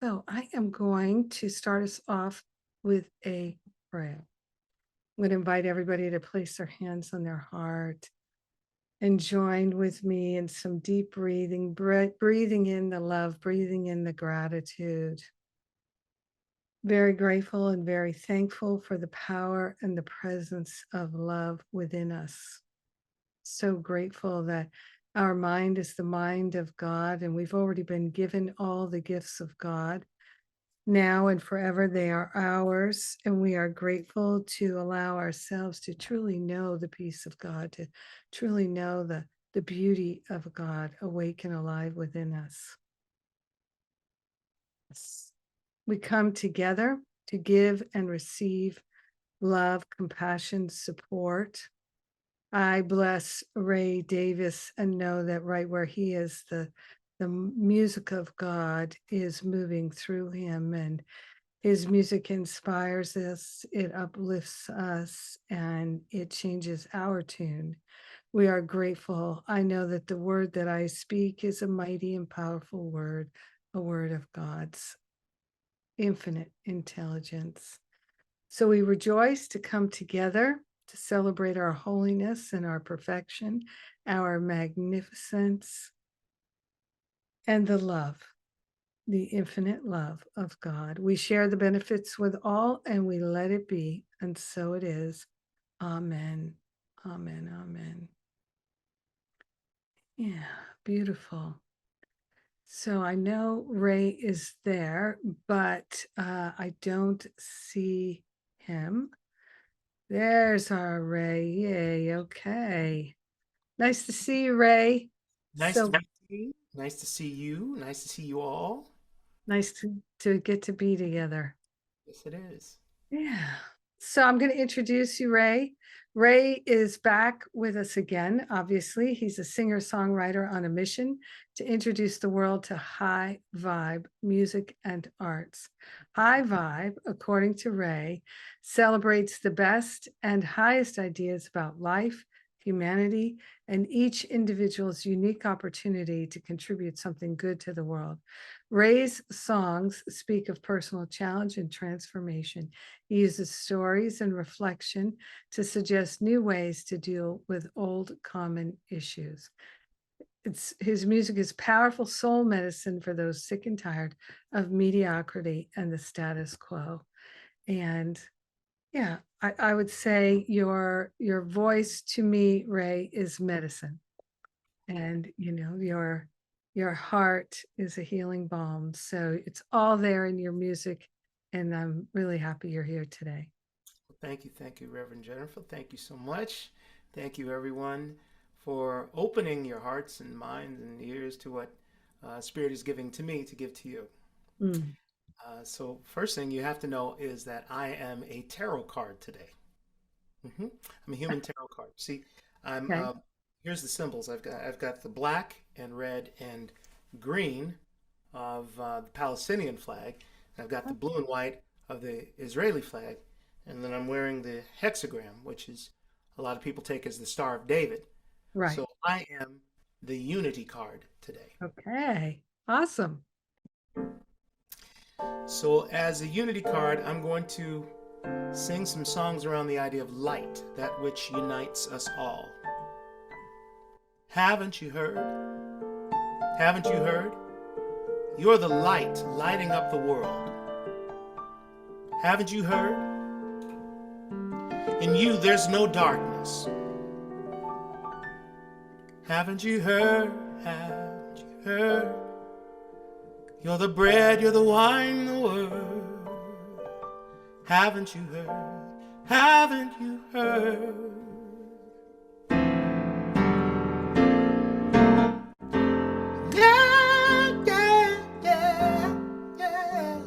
So I am going to start us off with a prayer. I'm going to invite everybody to place their hands on their heart and join with me in some deep breathing, breathing in the love, breathing in the gratitude. Very grateful and very thankful for the power and the presence of love within us. So grateful that our mind is the mind of God, and we've already been given all the gifts of God. Now and forever, they are ours, and we are grateful to allow ourselves to truly know the peace of God, to truly know the beauty of God awake and alive within us. Yes. We come together to give and receive love, compassion, support. I bless Ray Davis and know that right where he is, the music of God is moving through him, and his music inspires us, it uplifts us, and it changes our tune. We are grateful. I know that the word that I speak is a mighty and powerful word, a word of God's infinite intelligence. So we rejoice to come together to celebrate our holiness and our perfection, our magnificence, and the love, the infinite love of God. We share the benefits with all and we let it be. And so it is. Amen. Amen. Amen. Yeah, beautiful. So I know Ray is there, but I don't see him. There's our Ray. Yay. Okay. Nice to see you, Ray. Nice to So meet you. Nice to see you. Nice to see you all. nice to get to be together. Yes, it is. Yeah. So I'm going to introduce you, Ray. Ray is back with us again. Obviously, he's a singer-songwriter on a mission to introduce the world to high vibe music and arts. High vibe, according to Ray, celebrates the best and highest ideas about life, humanity, and each individual's unique opportunity to contribute something good to the world. Ray's songs speak of personal challenge and transformation. He uses stories and reflection to suggest new ways to deal with old common issues. His music is powerful soul medicine for those sick and tired of mediocrity and the status quo. And yeah, I would say your voice to me, Ray, is medicine. And your heart is a healing balm. So it's all there in your music. And I'm really happy you're here today. Thank you, Reverend Jennifer. Thank you so much. Thank you, everyone, for opening your hearts and minds and ears to what Spirit is giving to me to give to you. Mm. So, first thing you have to know is that I am a tarot card today. I'm a human tarot card. See, I'm Okay. here's the symbols. I've got the black and red and green of the Palestinian flag. I've got the blue and white of the Israeli flag, and then I'm wearing the hexagram, which is a lot of people take as the Star of David. Right. So I am the unity card today. Okay. Awesome. So as a unity card, I'm going to sing some songs around the idea of light, that which unites us all. Haven't you heard? Haven't you heard? You're the light lighting up the world. Haven't you heard? In you there's no darkness. Haven't you heard? Haven't you heard? You're the bread, you're the wine, the word. Haven't you heard? Haven't you heard? Yeah, yeah, yeah, yeah.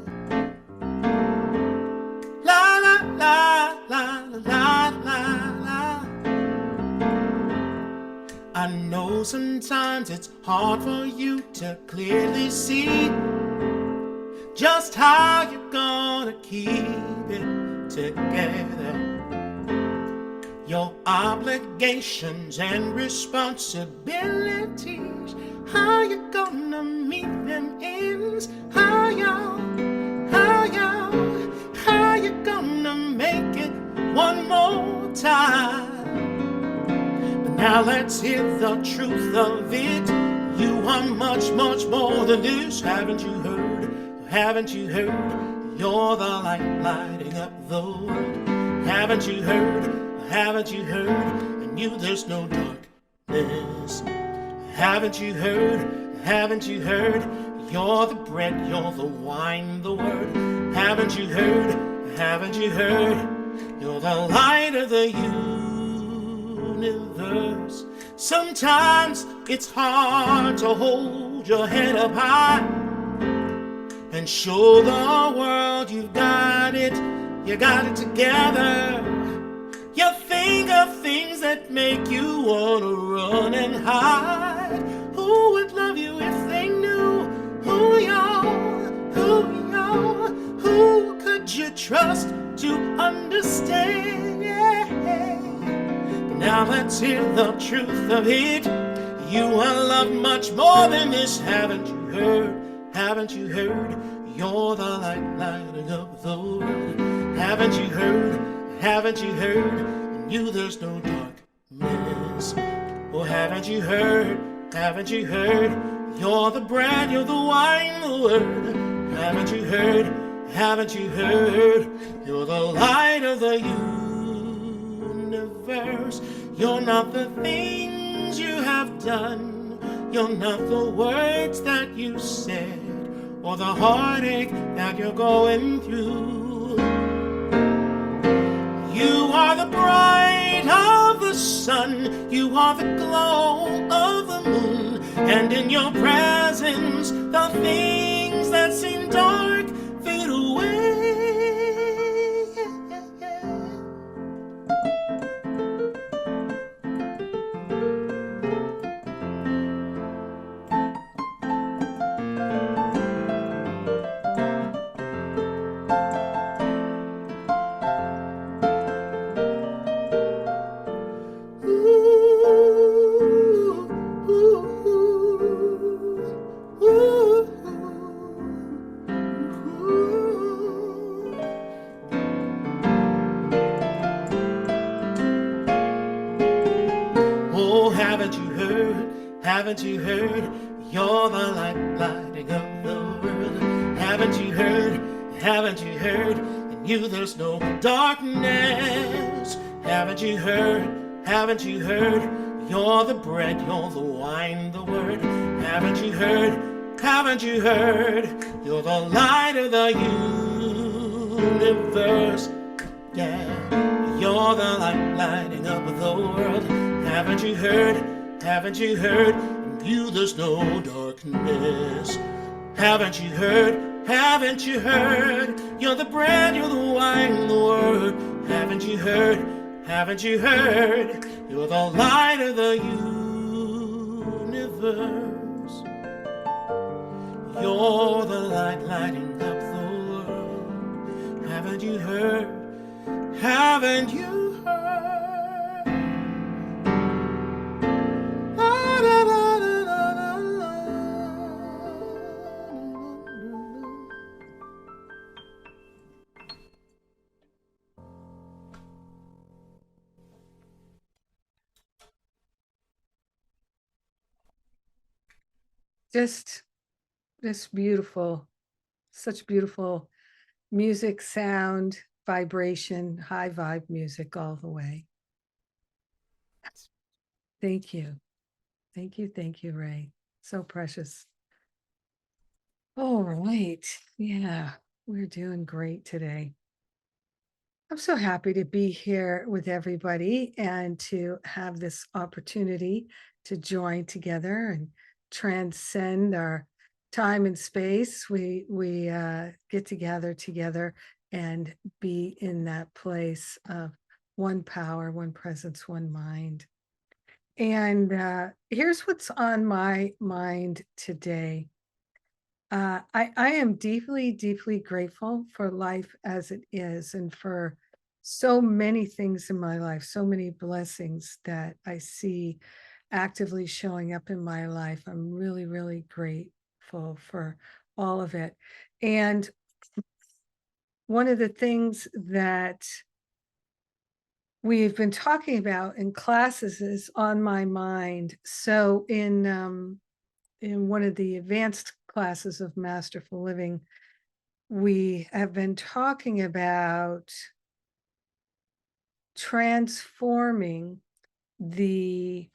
La la la la la la la. I know sometimes it's hard for you to clearly see just how you're gonna keep it together. Your obligations and responsibilities, how you gonna meet them in friends. How you gonna make it one more time? But now let's hear the truth of it. You are much, much more than this. Haven't you heard? Haven't you heard? You're the light lighting up the world. Haven't you heard? Haven't you heard? In you there's no darkness. Haven't you heard? Haven't you heard? You're the bread, you're the wine, the word. Haven't you heard? Haven't you heard? You're the light of the universe. Sometimes it's hard to hold your head up high and show the world you've got it together. You think of things that make you wanna run and hide. Who would love you if they knew who you are? Who could you trust to understand? Yeah. But now let's hear the truth of it. You are loved much more than this. Haven't you heard? Haven't you heard? You're the light lighting up the world. Haven't you heard? Haven't you heard? In you there's no darkness. Oh, haven't you heard? Haven't you heard? You're the bread, you're the wine, the word. Haven't you heard? Haven't you heard? You're the light of the universe. You're not the things you have done. You're not the words that you said or the heartache that you're going through. You are the bright of the sun. You are the glow of the moon. And in your presence, the things that seem dark fade away. Oh, haven't you heard? Haven't you heard? You're the light lighting up the world. Haven't you heard? Haven't you heard? In you there's no darkness. Haven't you heard? Haven't you heard? You're the bread, you're the wine, the word. Haven't you heard? Haven't you heard? You're the light of the universe. Yeah, you're the light lighting up the world. Haven't you heard? Haven't you heard? In you there's no darkness. Haven't you heard? Haven't you heard? You're the bread, you're the wine, the word. Haven't you heard? Haven't you heard? You're the light of the universe. You're the light lighting up the world. Haven't you heard? Haven't you heard? La, la, la, la, la, la. Just beautiful, such beautiful music, sound, vibration, high vibe music all the way. Thank you. Thank you. Thank you, Ray. So precious. All right. Yeah, we're doing great today. I'm so happy to be here with everybody and to have this opportunity to join together and transcend our time and space. We get together and be in that place of one power, one presence, one mind. And here's what's on my mind today. I am deeply, deeply grateful for life as it is and for so many things in my life, so many blessings that I see actively showing up in my life. I'm really, really grateful for all of it. And one of the things that we've been talking about in classes is on my mind. So in one of the advanced classes of Masterful Living, we have been talking about transforming the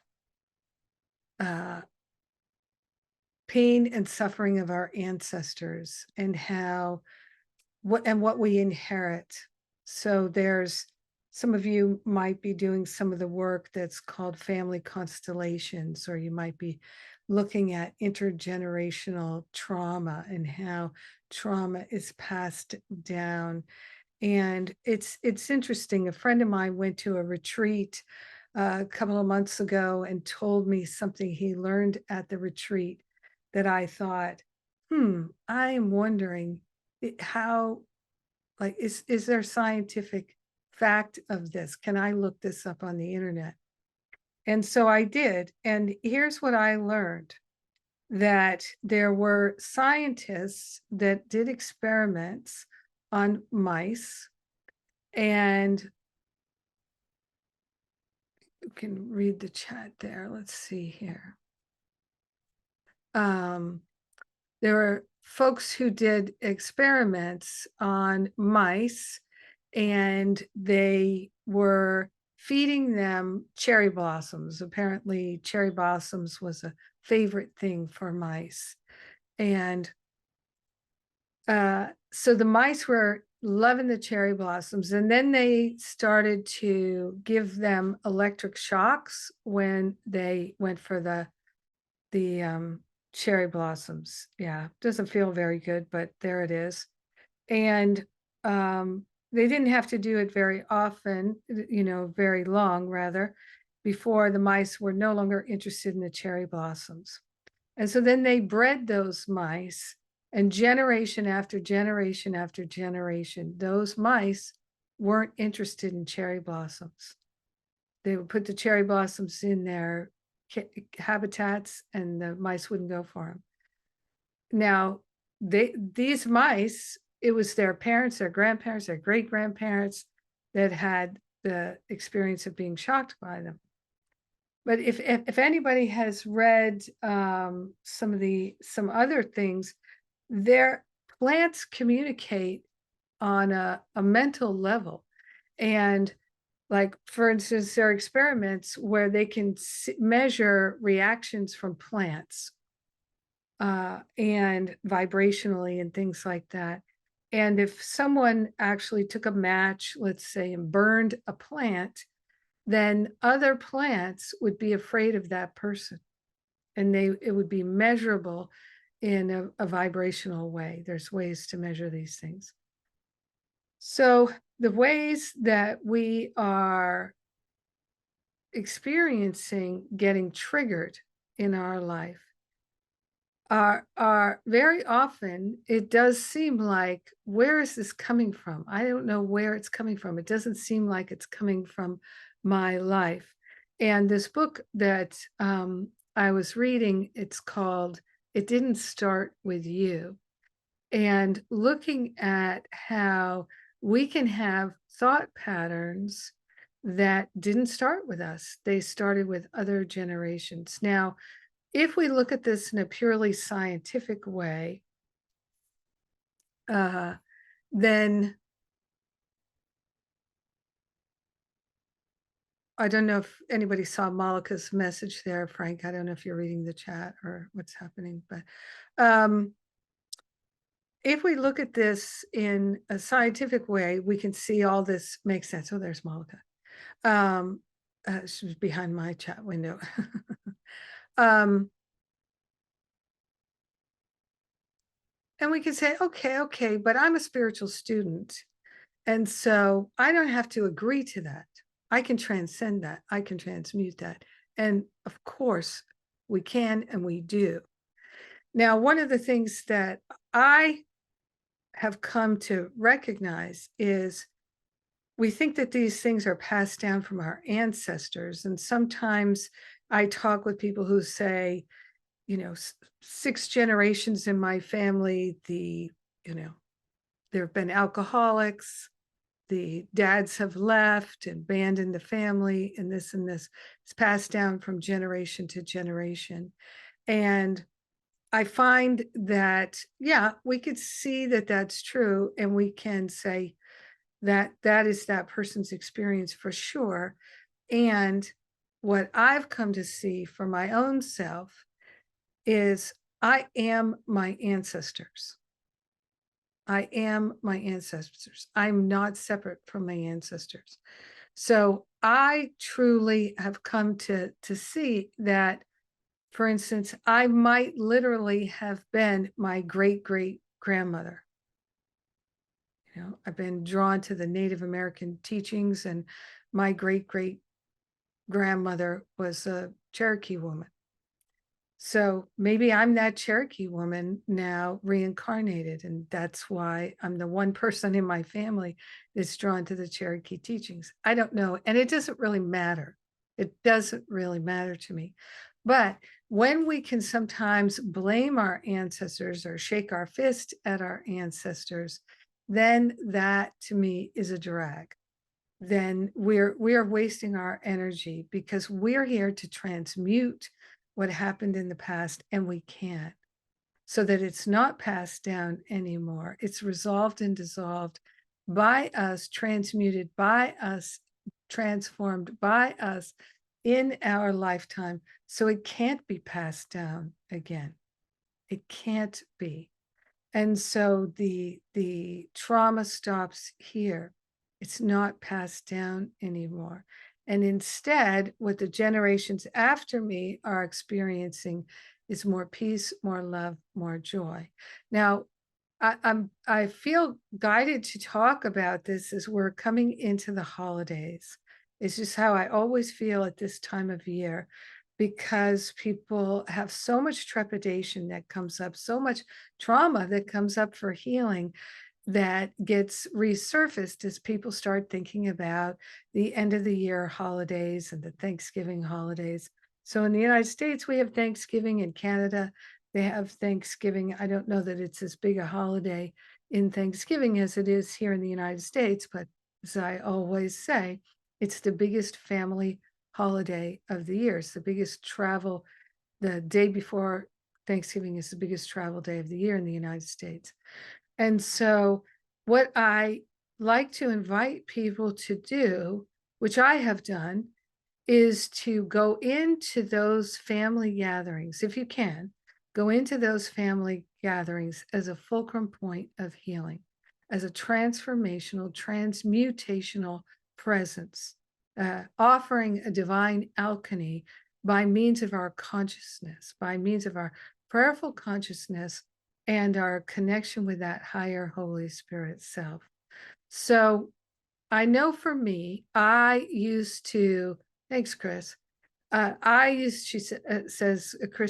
uh, pain and suffering of our ancestors and how what we inherit. So there's some of you might be doing some of the work that's called family constellations, or you might be looking at intergenerational trauma and how trauma is passed down. And it's interesting. A friend of mine went to a retreat a couple of months ago and told me something he learned at the retreat that I thought, I am wondering how, like, is there scientific fact of this? Can I look this up on the internet? And so I did. And here's what I learned, that there were scientists that did experiments on mice, and you can read the chat there. Let's see here. There were folks who did experiments on mice, and they were feeding them cherry blossoms. Apparently, cherry blossoms was a favorite thing for mice. And so the mice were loving the cherry blossoms, and then they started to give them electric shocks when they went for the cherry blossoms. Yeah, doesn't feel very good, but there it is. And they didn't have to do it very often, very long rather, before the mice were no longer interested in the cherry blossoms. And so then they bred those mice, and generation after generation after generation, those mice weren't interested in cherry blossoms. They would put the cherry blossoms in their habitats, and the mice wouldn't go for them. Now, these mice, it was their parents, their grandparents, their great grandparents that had the experience of being shocked by them. But if anybody has read some other things, their plants communicate on a mental level. And like, for instance, there are experiments where they can measure reactions from plants and vibrationally and things like that. And if someone actually took a match, let's say, and burned a plant, then other plants would be afraid of that person, and it would be measurable in a vibrational way. There's ways to measure these things. So the ways that we are experiencing getting triggered in our life are very often, it does seem like, where is this coming from? I don't know where it's coming from. It doesn't seem like it's coming from my life. And this book that I was reading, it's called It Didn't Start With You. And looking at how we can have thought patterns that didn't start with us. They started with other generations. Now, if we look at this in a purely scientific way, then I don't know if anybody saw Malika's message there, Frank. I don't know if you're reading the chat or what's happening, but if we look at this in a scientific way, we can see all this makes sense. Oh, there's Malika. She was behind my chat window. And we can say, okay, but I'm a spiritual student. And so I don't have to agree to that. I can transcend that. I can transmute that. And of course, we can and we do. Now, one of the things that I have come to recognize is we think that these things are passed down from our ancestors. And sometimes I talk with people who say, 6 generations in my family, there have been alcoholics, the dads have left and abandoned the family, and this and this. It's passed down from generation to generation. And I find that, yeah, we could see that that's true, and we can say that that is that person's experience for sure. And what I've come to see for my own self is I am my ancestors. I am my ancestors. I'm not separate from my ancestors. So I truly have come to see that, for instance, I might literally have been my great great grandmother. I've been drawn to the Native American teachings, and my great great grandmother was a Cherokee woman. So maybe I'm that Cherokee woman now reincarnated, and that's why I'm the one person in my family that's drawn to the Cherokee teachings. I don't know, and it doesn't really matter. It doesn't really matter to me. But when we can sometimes blame our ancestors or shake our fist at our ancestors, then that to me is a drag. Then we are wasting our energy, because we're here to transmute what happened in the past, and we can't, so that it's not passed down anymore. It's resolved and dissolved by us, transmuted by us, transformed by us in our lifetime. So it can't be passed down again. It can't be. And so the trauma stops here. It's not passed down anymore. And instead, what the generations after me are experiencing is more peace, more love, more joy. Now, I feel guided to talk about this as we're coming into the holidays. It's just how I always feel at this time of year, because people have so much trepidation that comes up, so much trauma that comes up for healing, that gets resurfaced as people start thinking about the end of the year holidays and the Thanksgiving holidays. So in the United States, we have Thanksgiving. In Canada, they have Thanksgiving. I don't know that it's as big a holiday in Thanksgiving as it is here in the United States, but as I always say, it's the biggest family holiday of the year. It's the biggest travel. The day before Thanksgiving is the biggest travel day of the year in the United States. And so what I like to invite people to do, which I have done, is to go into those family gatherings, if you can, go into those family gatherings as a fulcrum point of healing, as a transformational, transmutational presence, offering a divine alchemy by means of our consciousness, by means of our prayerful consciousness and our connection with that higher Holy Spirit self. So I know for me, I used to, thanks, Chris. Chris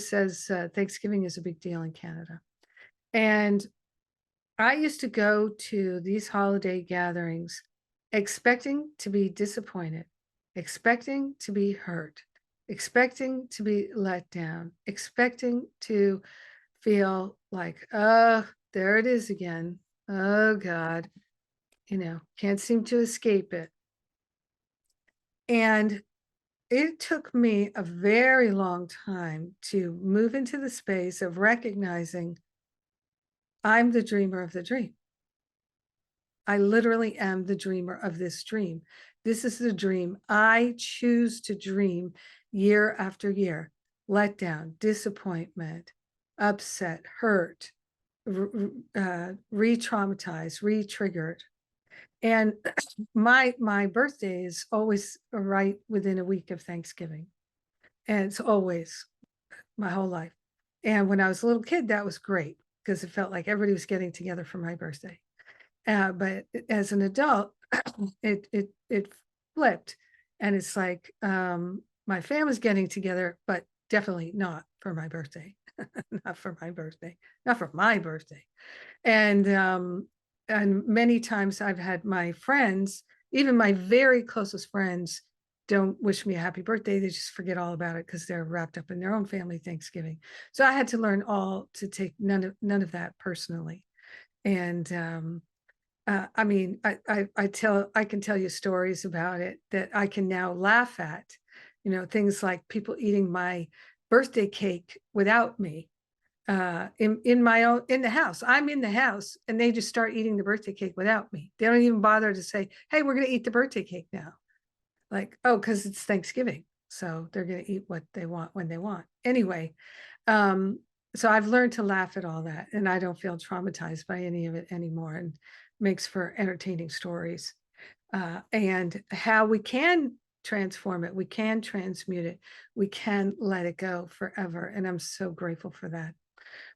says, Thanksgiving is a big deal in Canada. And I used to go to these holiday gatherings expecting to be disappointed, expecting to be hurt, expecting to be let down, expecting to feel like, oh, there it is again. Oh, God, can't seem to escape it. And it took me a very long time to move into the space of recognizing I'm the dreamer of the dream. I literally am the dreamer of this dream. This is the dream I choose to dream year after year. Letdown, disappointment, upset, hurt, re-traumatized, re-triggered. And my birthday is always right within a week of Thanksgiving. And it's always my whole life. And when I was a little kid, that was great, because it felt like everybody was getting together for my birthday. But as an adult, it flipped, and it's like my family's getting together, but definitely not for my birthday, not for my birthday, not for my birthday. And many times I've had my friends, even my very closest friends, don't wish me a happy birthday. They just forget all about it because they're wrapped up in their own family Thanksgiving. So I had to learn all to take none of that personally. And I mean, I can tell you stories about it that I can now laugh at, things like people eating my birthday cake without me, in the house. I'm in the house and they just start eating the birthday cake without me. They don't even bother to say, "Hey, we're going to eat the birthday cake now." Like, oh, because it's Thanksgiving. So they're going to eat what they want when they want. Anyway, um, so I've learned to laugh at all that, and I don't feel traumatized by any of it anymore, and makes for entertaining stories. And how we can transform it, we can transmute it, we can let it go forever. And I'm so grateful for that.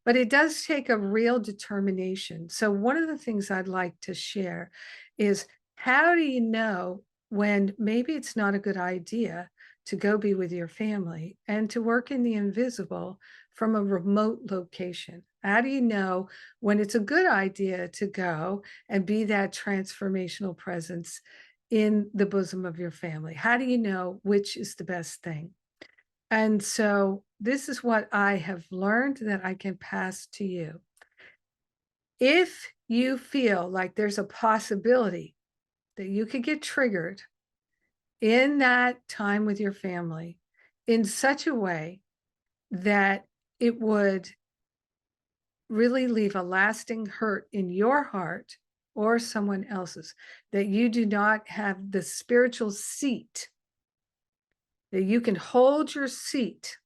But it does take a real determination. So one of the things I'd like to share is, how do you know when maybe it's not a good idea to go be with your family and to work in the invisible from a remote location? How do you know when it's a good idea to go and be that transformational presence in the bosom of your family? How do you know which is the best thing? And so this is what I have learned that I can pass to you. If you feel like there's a possibility that you could get triggered in that time with your family in such a way that it would really leave a lasting hurt in your heart or someone else's, that you do not have the spiritual seat, that you can hold your seat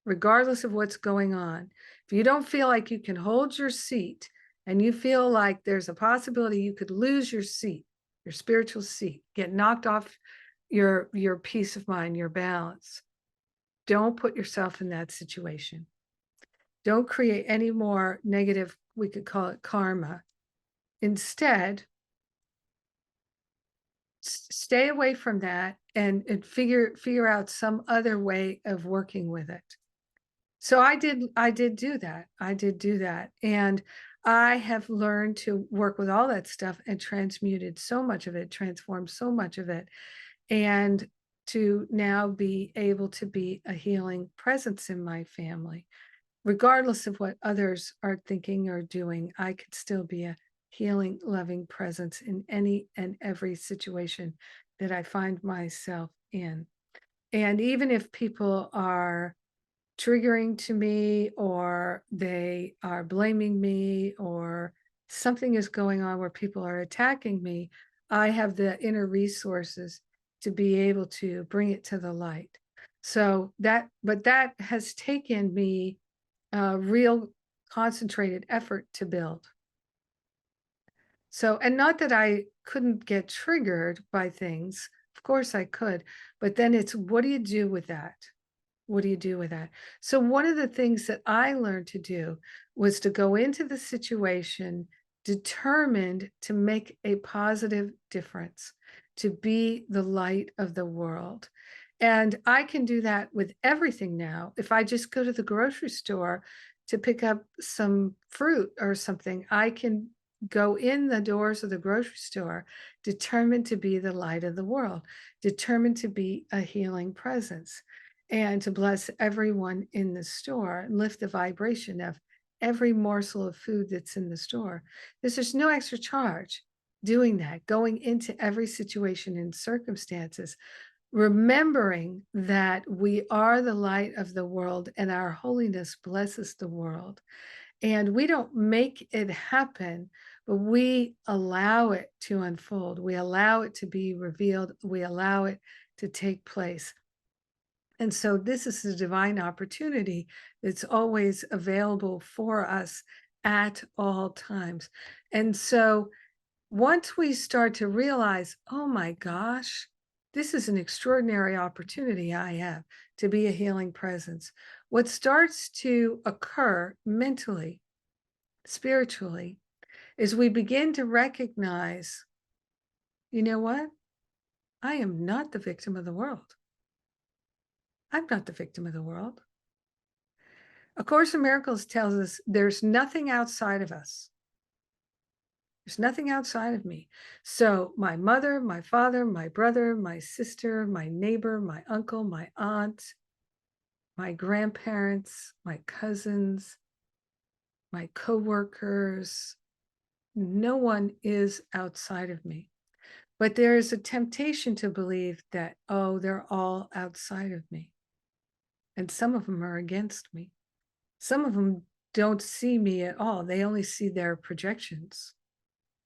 regardless of what's going on. If you don't feel like you can hold your seat and you feel like there's a possibility you could lose your seat, your spiritual seat, get knocked off your peace of mind, your balance, don't put yourself in that situation. Don't create any more negative, we could call it karma. Instead, stay away from that and figure out some other way of working with it. So I did do that. I did do that. And I have learned to work with all that stuff and transmuted so much of it, transformed so much of it, and to now be able to be a healing presence in my family. Regardless of what others are thinking or doing, I could still be a healing, loving presence in any and every situation that I find myself in. And even if people are triggering to me, or they are blaming me, or something is going on where people are attacking me, I have the inner resources to be able to bring it to the light. But that has taken me a real concentrated effort to build. So, and not that I couldn't get triggered by things, of course I could, but then it's, what do you do with that? What do you do with that? So one of the things that I learned to do was to go into the situation determined to make a positive difference, to be the light of the world. And I can do that with everything now. If I just go to the grocery store to pick up some fruit or something, I can go in the doors of the grocery store determined to be the light of the world, determined to be a healing presence, and to bless everyone in the store and lift the vibration of every morsel of food that's in the store. There's no extra charge doing that, going into every situation and circumstances, remembering that we are the light of the world and our holiness blesses the world. And we don't make it happen, but we allow it to unfold. We allow it to be revealed. We allow it to take place. And so this is a divine opportunity that's always available for us at all times. And so once we start to realize, oh my gosh, this is an extraordinary opportunity I have to be a healing presence, what starts to occur mentally, spiritually, is we begin to recognize, you know what? I am not the victim of the world. I'm not the victim of the world. A Course in Miracles tells us there's nothing outside of us. There's nothing outside of me. So my mother, my father, my brother, my sister, my neighbor, my uncle, my aunt, my grandparents, my cousins, my coworkers, no one is outside of me. But there is a temptation to believe that, oh, they're all outside of me. And some of them are against me. Some of them don't see me at all. They only see their projections.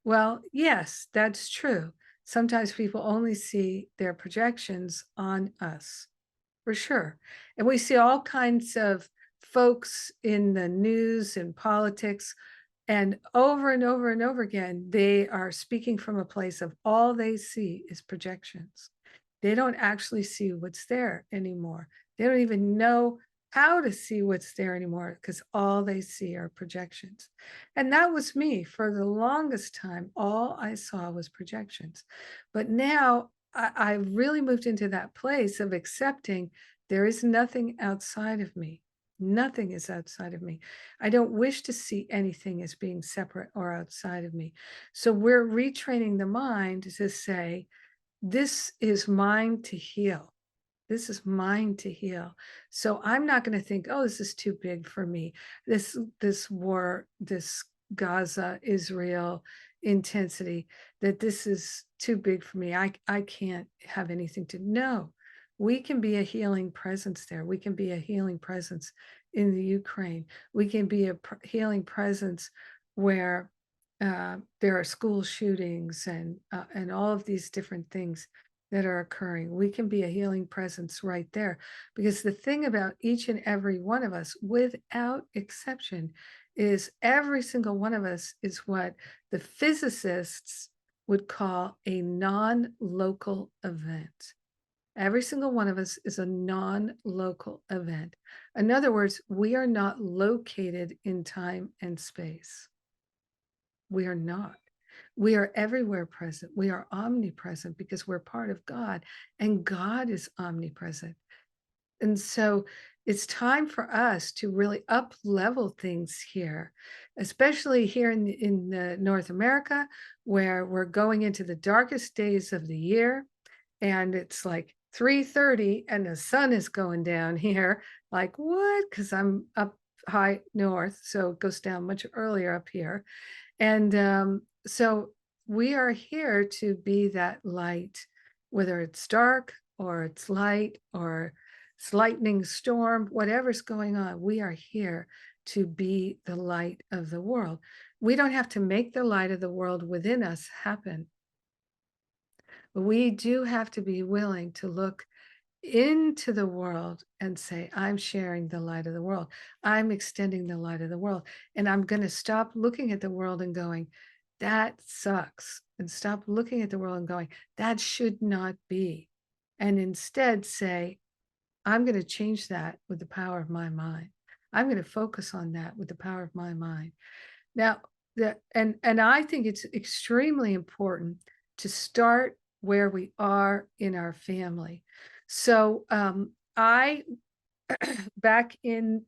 Well, yes, that's true. Sometimes people only see their projections on us, for sure. And we see all kinds of folks in the news and politics, and over and over again, they are speaking from a place of all they see is projections. They don't actually see what's there anymore. They don't even know how to see what's there anymore because all they see are projections. And that was me for the longest time. All I saw was projections. But now I really moved into that place of accepting there is nothing outside of me. Nothing is outside of me. I don't wish to see anything as being separate or outside of me. So we're retraining the mind to say, this is mine to heal. This is mine to heal. So I'm not going to think, oh, this is too big for me. This war, this Gaza, Israel intensity, that this is too big for me. I can't have anything to know. We can be a healing presence there. We can be a healing presence in the Ukraine. We can be a healing presence where there are school shootings and all of these different things that are occurring. We can be a healing presence right there. Because the thing about each and every one of us, without exception, is every single one of us is what the physicists would call a non-local event. Every single one of us is a non-local event. In other words, we are not located in time and space. We are not. We are everywhere present. We are omnipresent because we're part of God, and God is omnipresent. And so it's time for us to really up level things here, especially here in North America, where we're going into the darkest days of the year, and it's like 3:30 and the sun is going down here. Like, what? Because I'm up high north, so it goes down much earlier up here. And so we are here to be that light, whether it's dark or it's light or it's lightning storm, whatever's going on, we are here to be the light of the world. We don't have to make the light of the world within us happen. But we do have to be willing to look into the world and say, I'm sharing the light of the world. I'm extending the light of the world. And I'm going to stop looking at the world and going, that sucks. And stop looking at the world and going, that should not be. And instead say, I'm going to change that with the power of my mind. I'm going to focus on that with the power of my mind. Now, and I think it's extremely important to start where we are in our family. So I back in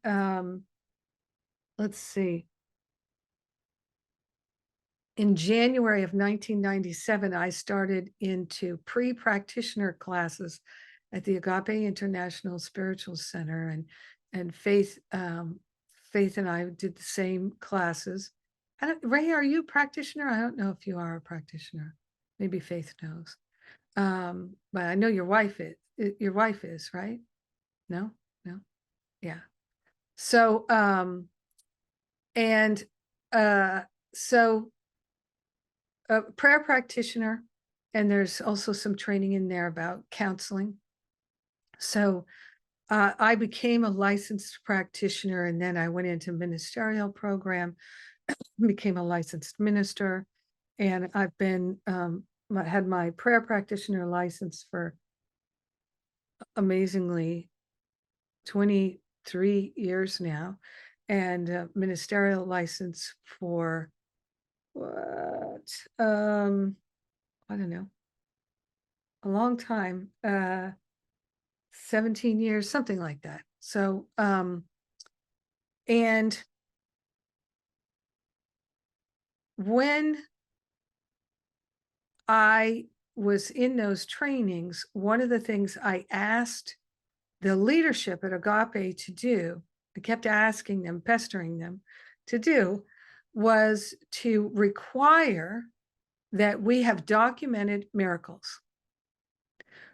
let's see, in January of 1997, I started into pre-practitioner classes at the Agape International Spiritual Center, and Faith and I did the same classes. Ray, are you a practitioner? I don't know if you are a practitioner. Maybe Faith knows. But I know your wife is. Your wife is, right? No, no, yeah. So and so a prayer practitioner, and there's also some training in there about counseling. So I became a licensed practitioner, and then I went into ministerial program, became a licensed minister, and I've been had my prayer practitioner license for amazingly 23 years now, and ministerial license for what? I don't know, a long time, 17 years, something like that. So, and when I was in those trainings, one of the things I asked the leadership at Agape to do, I kept asking them, pestering them to do, was to require that we have documented miracles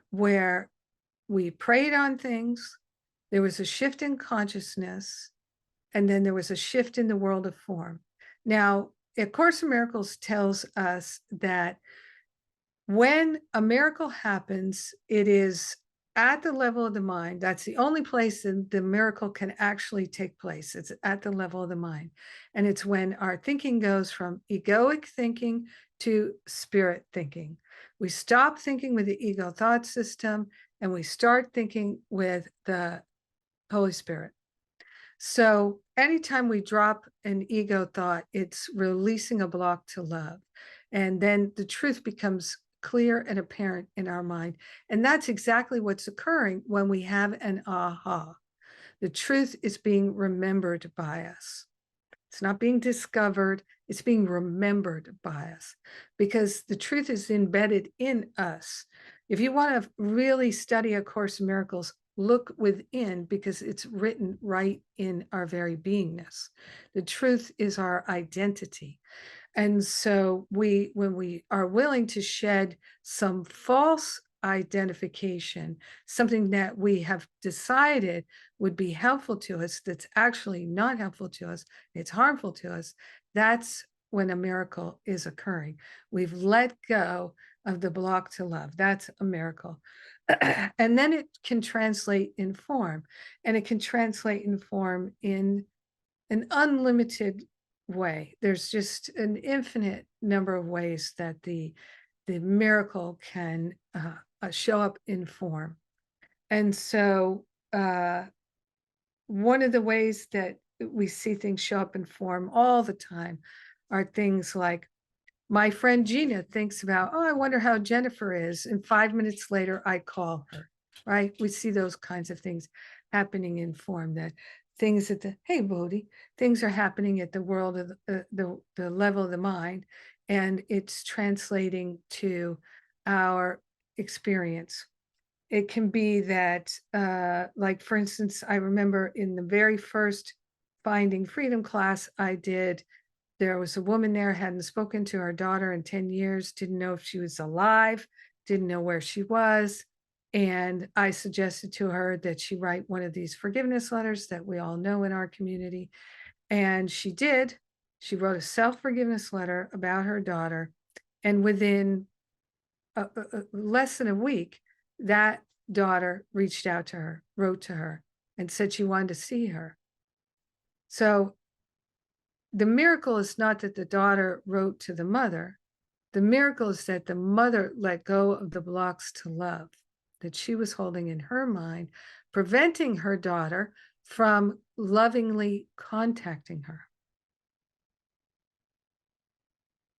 where we prayed on things, there was a shift in consciousness, and then there was a shift in the world of form. Now, A Course in Miracles tells us that when a miracle happens, it is at the level of the mind. That's the only place that the miracle can actually take place. It's at the level of the mind. And it's when our thinking goes from egoic thinking to spirit thinking. We stop thinking with the ego thought system and we start thinking with the Holy Spirit. So anytime we drop an ego thought, it's releasing a block to love. And then the truth becomes clear and apparent in our mind. And that's exactly what's occurring when we have an aha. The truth is being remembered by us. It's not being discovered, it's being remembered by us because the truth is embedded in us. If you want to really study A Course in Miracles, look within because it's written right in our very beingness. The truth is our identity. And so when we are willing to shed some false identification, something that we have decided would be helpful to us, that's actually not helpful to us, it's harmful to us, that's when a miracle is occurring. We've let go of the block to love. That's a miracle. And then it can translate in form, and it can translate in form in an unlimited way. There's just an infinite number of ways that the miracle can show up in form. And so one of the ways that we see things show up in form all the time are things like my friend Gina thinks about, oh, I wonder how Jennifer is. And 5 minutes later, I call her, right? We see those kinds of things happening in form, that things at the, hey, Bodhi, things are happening at the world of the level of the mind, and it's translating to our experience. It can be that, like, for instance, I remember in the very first Finding Freedom class I did, there was a woman there, hadn't spoken to her daughter in 10 years, didn't know if she was alive, didn't know where she was. And I suggested to her that she write one of these forgiveness letters that we all know in our community. And she did. She wrote a self-forgiveness letter about her daughter. And within less than a week, that daughter reached out to her, wrote to her, and said she wanted to see her. So the miracle is not that the daughter wrote to the mother. The miracle is that the mother let go of the blocks to love that she was holding in her mind, preventing her daughter from lovingly contacting her.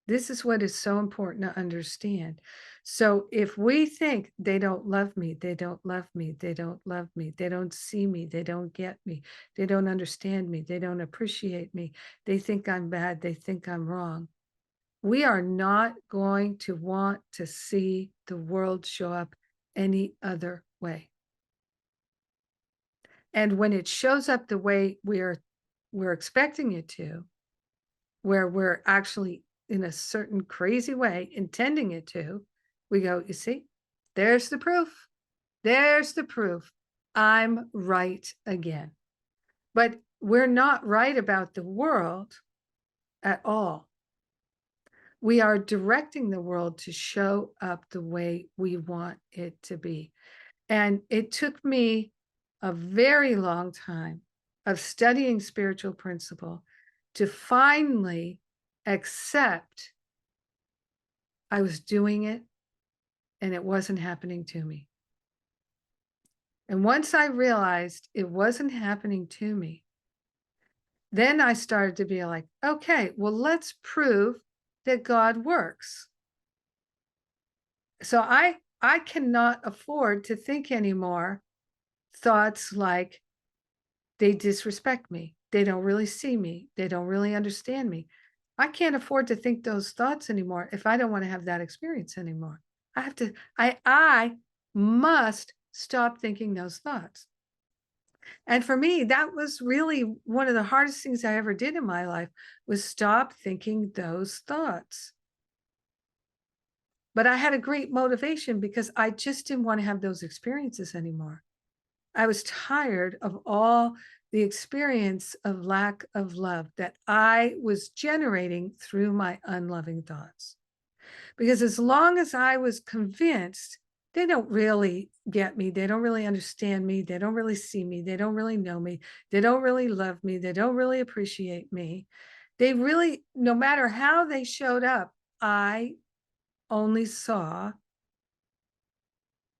This is what is so important to understand. So if we think they don't love me, they don't love me, they don't love me, they don't see me, they don't get me, they don't understand me, they don't appreciate me, they think I'm bad, they think I'm wrong, we are not going to want to see the world show up any other way. And when it shows up the way we're expecting it to, where we're actually in a certain crazy way intending it to, we go, you see, there's the proof. There's the proof. I'm right again. But we're not right about the world at all. We are directing the world to show up the way we want it to be. And it took me a very long time of studying spiritual principle to finally accept I was doing it and it wasn't happening to me. And once I realized it wasn't happening to me, then I started to be like, okay, well, let's prove that God works. So I cannot afford to think anymore thoughts like they disrespect me. They don't really see me. They don't really understand me. I can't afford to think those thoughts anymore if I don't want to have that experience anymore. I have to, I must stop thinking those thoughts. And for me, that was really one of the hardest things I ever did in my life was stop thinking those thoughts. But I had a great motivation because I just didn't want to have those experiences anymore. I was tired of all the experience of lack of love that I was generating through my unloving thoughts. Because as long as I was convinced they don't really get me, they don't really understand me, they don't really see me, they don't really know me, they don't really love me, they don't really appreciate me. They really, no matter how they showed up, I only saw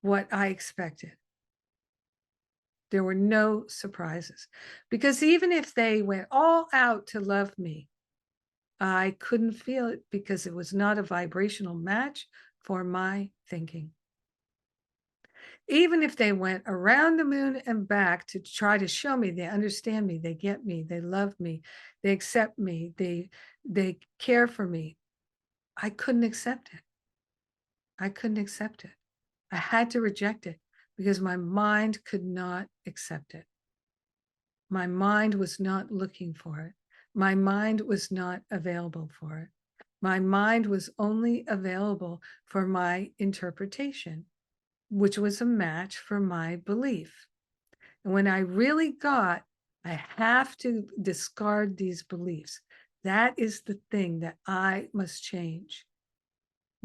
what I expected. There were no surprises because even if they went all out to love me, I couldn't feel it because it was not a vibrational match for my thinking. Even if they went around the moon and back to try to show me they understand me, they get me, they love me, they accept me, they care for me, I couldn't accept it. I couldn't accept it. I had to reject it because my mind could not accept it. My mind was not looking for it. My mind was not available for it. My mind was only available for my interpretation, which was a match for my belief. And when I really got, I have to discard these beliefs. That is the thing that I must change.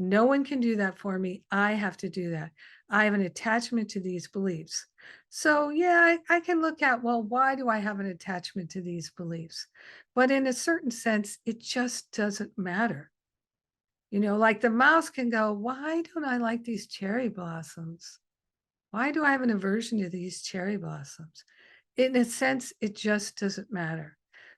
No one can do that for me. I have to do that. I have an attachment to these beliefs. So, yeah, I can look at, well, why do I have an attachment to these beliefs? But in a certain sense, it just doesn't matter. Like the mouse can go, why don't I like these cherry blossoms? Why do I have an aversion to these cherry blossoms? In a sense, it just doesn't matter.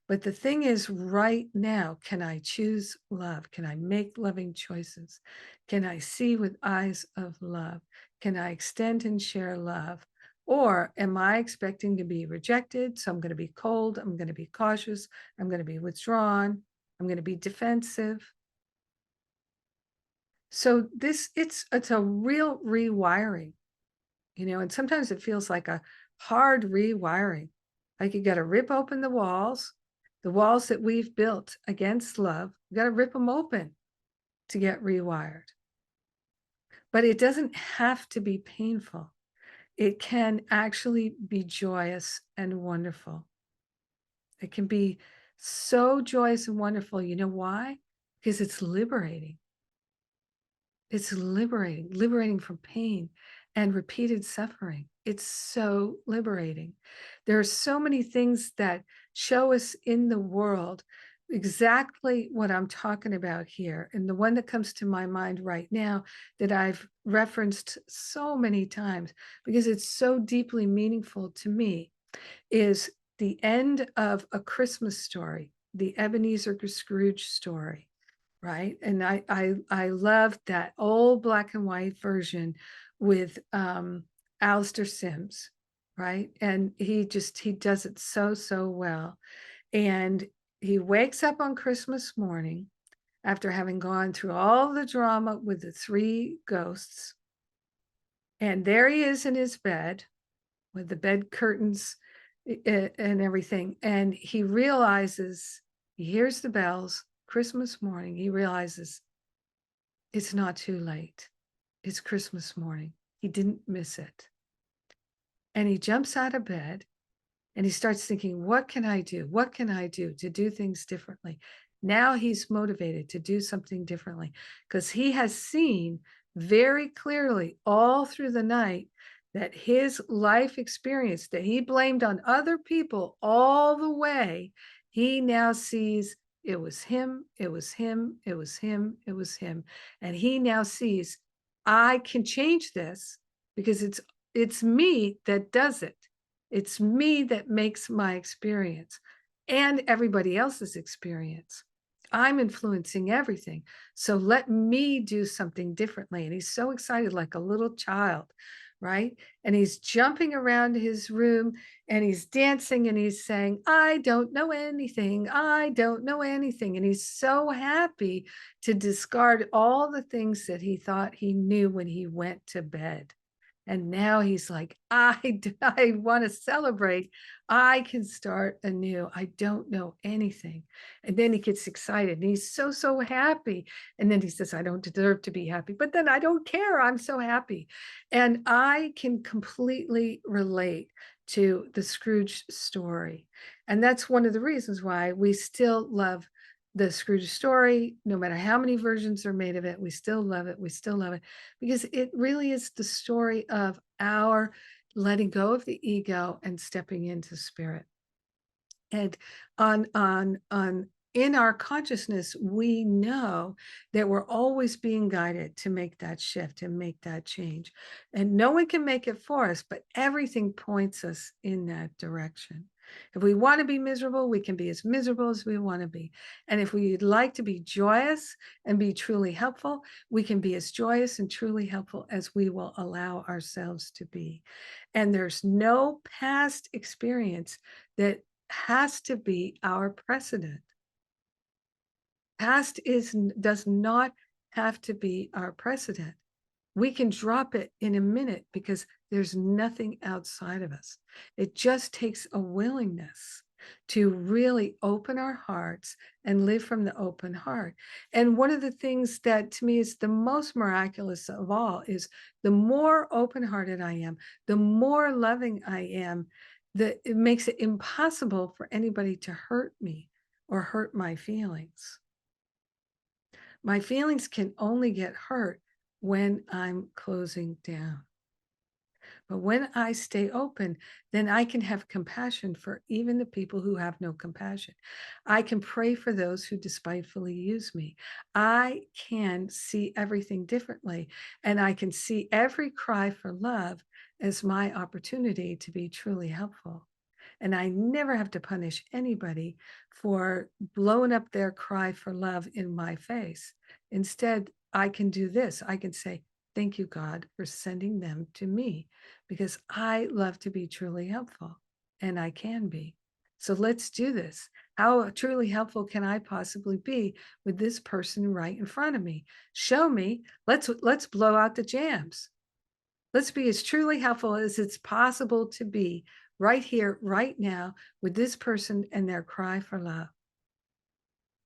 But the thing is, right now, can I choose love? Can I make loving choices? Can I see with eyes of love? Can I extend and share love? Or am I expecting to be rejected? So I'm going to be cold. I'm going to be cautious. I'm going to be withdrawn. I'm going to be defensive. So it's a real rewiring. And sometimes it feels like a hard rewiring. Like you got to rip open the walls that we've built against love. You got to rip them open to get rewired. But it doesn't have to be painful. It can actually be joyous and wonderful. It can be so joyous and wonderful. You know why? Because it's liberating. It's liberating from pain and repeated suffering. It's so liberating. There are so many things that show us in the world exactly what I'm talking about here. And the one that comes to my mind right now that I've referenced so many times because it's so deeply meaningful to me is the end of A Christmas Story, the Ebenezer Scrooge story. Right. And I love that old black and white version with Alistair Sims, right? And he does it so well. And he wakes up on Christmas morning after having gone through all the drama with the three ghosts. And there he is in his bed with the bed curtains and everything. And he realizes, he hears the bells, Christmas morning, he realizes it's not too late. It's Christmas morning. He didn't miss it. And he jumps out of bed and he starts thinking, what can I do? What can I do to do things differently? Now he's motivated to do something differently because he has seen very clearly all through the night that his life experience that he blamed on other people all the way, he now sees it was him, it was him, it was him, it was him. And he now sees I can change this because it's me that does it. It's me that makes my experience and everybody else's experience. I'm influencing everything. So let me do something differently. And he's so excited, like a little child right? And he's jumping around his room and he's dancing and he's saying, I don't know anything. I don't know anything. And he's so happy to discard all the things that he thought he knew when he went to bed. And now he's like, I want to celebrate. I can start anew. I don't know anything. And then he gets excited and he's so, so happy. And then he says, I don't deserve to be happy, but then I don't care. I'm so happy. And I can completely relate to the Scrooge story. And that's one of the reasons why we still love the Scrooge story. No matter how many versions are made of it, we still love it. We still love it because it really is the story of our letting go of the ego and stepping into spirit. And on in our consciousness, we know that we're always being guided to make that shift and make that change. And no one can make it for us, but everything points us in that direction. If we want to be miserable, we can be as miserable as we want to be. And if we'd like to be joyous and be truly helpful, we can be as joyous and truly helpful as we will allow ourselves to be. And there's no past experience that has to be our precedent. Past does not have to be our precedent. We can drop it in a minute because there's nothing outside of us. It just takes a willingness to really open our hearts and live from the open heart. And one of the things that to me is the most miraculous of all is the more open-hearted I am, the more loving I am, that it makes it impossible for anybody to hurt me or hurt my feelings. My feelings can only get hurt when I'm closing down. But when I stay open, then I can have compassion for even the people who have no compassion. I can pray for those who despitefully use me. I can see everything differently, and I can see every cry for love as my opportunity to be truly helpful. And I never have to punish anybody for blowing up their cry for love in my face. Instead, I can do this. I can say, thank you, God, for sending them to me because I love to be truly helpful and I can be. So let's do this. How truly helpful can I possibly be with this person right in front of me? Show me. Let's blow out the jams. Let's be as truly helpful as it's possible to be right here, right now, with this person and their cry for love.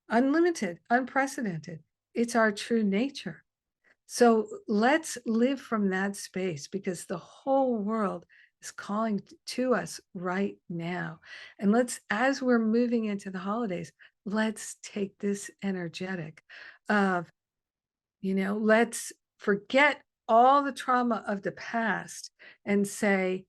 Unlimited, unprecedented. It's our true nature. So let's live from that space because the whole world is calling to us right now. And let's, as we're moving into the holidays, let's take this energetic of, let's forget all the trauma of the past and say,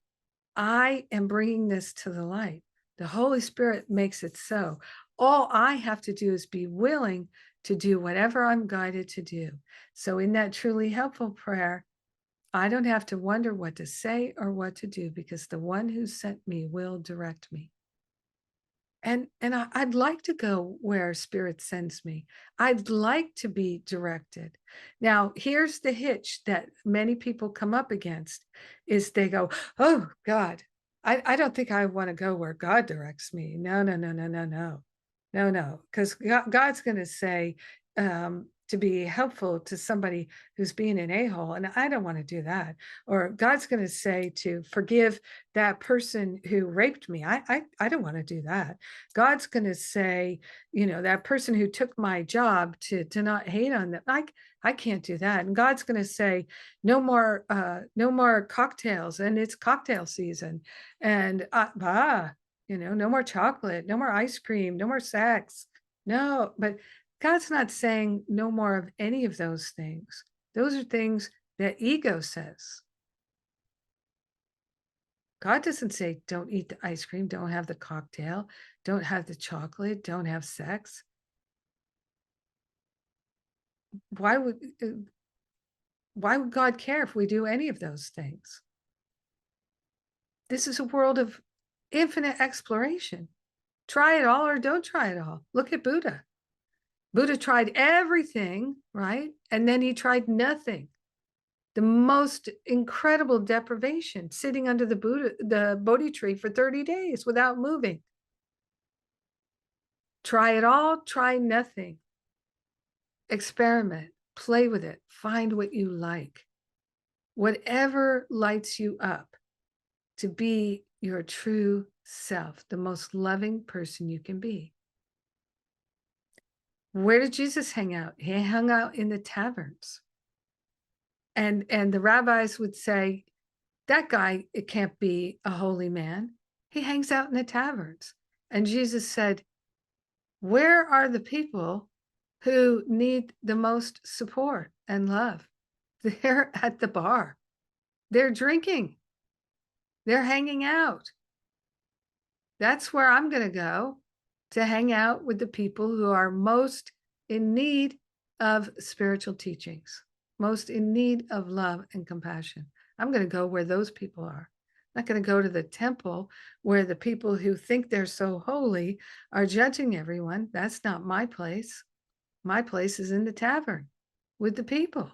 I am bringing this to the light. The Holy Spirit makes it so. All I have to do is be willing to do whatever I'm guided to do. So in that truly helpful prayer, I don't have to wonder what to say or what to do because the one who sent me will direct me. And I'd like to go where Spirit sends me. I'd like to be directed. Now, here's the hitch that many people come up against is they go, oh God, I don't think I want to go where God directs me. No, no, no, no, no, no. No, no, because God's going to say to be helpful to somebody who's being an a-hole, and I don't want to do that. Or God's going to say to forgive that person who raped me. I don't want to do that. God's going to say, that person who took my job to not hate on them. I can't do that. And God's going to say, no more cocktails, and it's cocktail season, and no more chocolate, no more ice cream, no more sex. No, but God's not saying no more of any of those things. Those are things that ego says. God doesn't say, don't eat the ice cream, don't have the cocktail, don't have the chocolate, don't have sex. Why would God care if we do any of those things? This is a world of infinite exploration. Try it all or don't try it all. Look at Buddha. Buddha tried everything, right? And then he tried nothing. the most incredible deprivation, sitting under the Bodhi tree for 30 days without moving. Try it all, try nothing. Experiment, play with it, find what you like. Whatever lights you up to be your true self, the most loving person you can be. Where did Jesus hang out? He hung out in the taverns. And the rabbis would say, that guy, it can't be a holy man. He hangs out in the taverns. And Jesus said, where are the people who need the most support and love? They're at the bar. They're drinking. They're hanging out. That's where I'm going to go, to hang out with the people who are most in need of spiritual teachings, most in need of love and compassion. I'm going to go where those people are. I'm not going to go to the temple where the people who think they're so holy are judging everyone. That's not my place. My place is in the tavern with the people.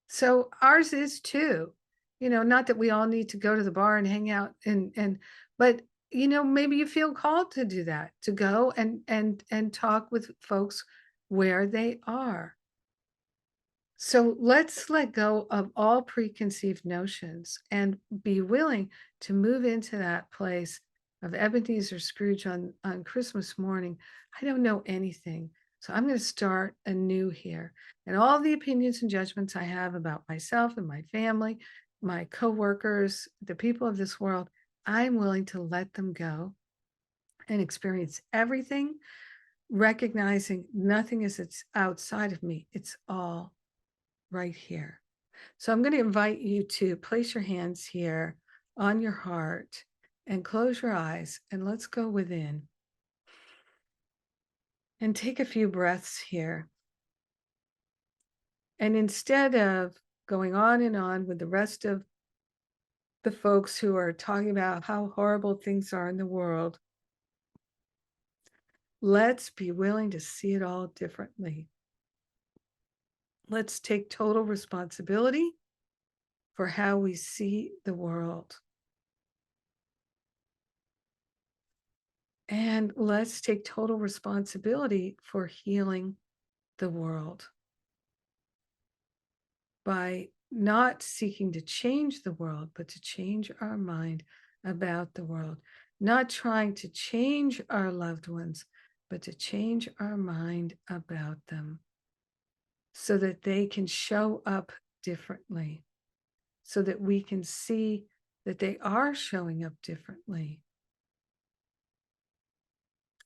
So ours is too, not that we all need to go to the bar and hang out but maybe you feel called to do that, to go and talk with folks where they are. So let's let go of all preconceived notions and be willing to move into that place of Ebenezer Scrooge on Christmas morning. I don't know anything, so I'm going to start anew here. And all the opinions and judgments I have about myself and my family, my coworkers, the people of this world, I'm willing to let them go and experience everything, recognizing nothing is outside of me. It's all right here. So I'm going to invite you to place your hands here on your heart and close your eyes, and let's go within and take a few breaths here. And instead of going on and on with the rest of the folks who are talking about how horrible things are in the world, let's be willing to see it all differently. Let's take total responsibility for how we see the world. And let's take total responsibility for healing the world by not seeking to change the world, but to change our mind about the world, not trying to change our loved ones, but to change our mind about them so that they can show up differently, so that we can see that they are showing up differently.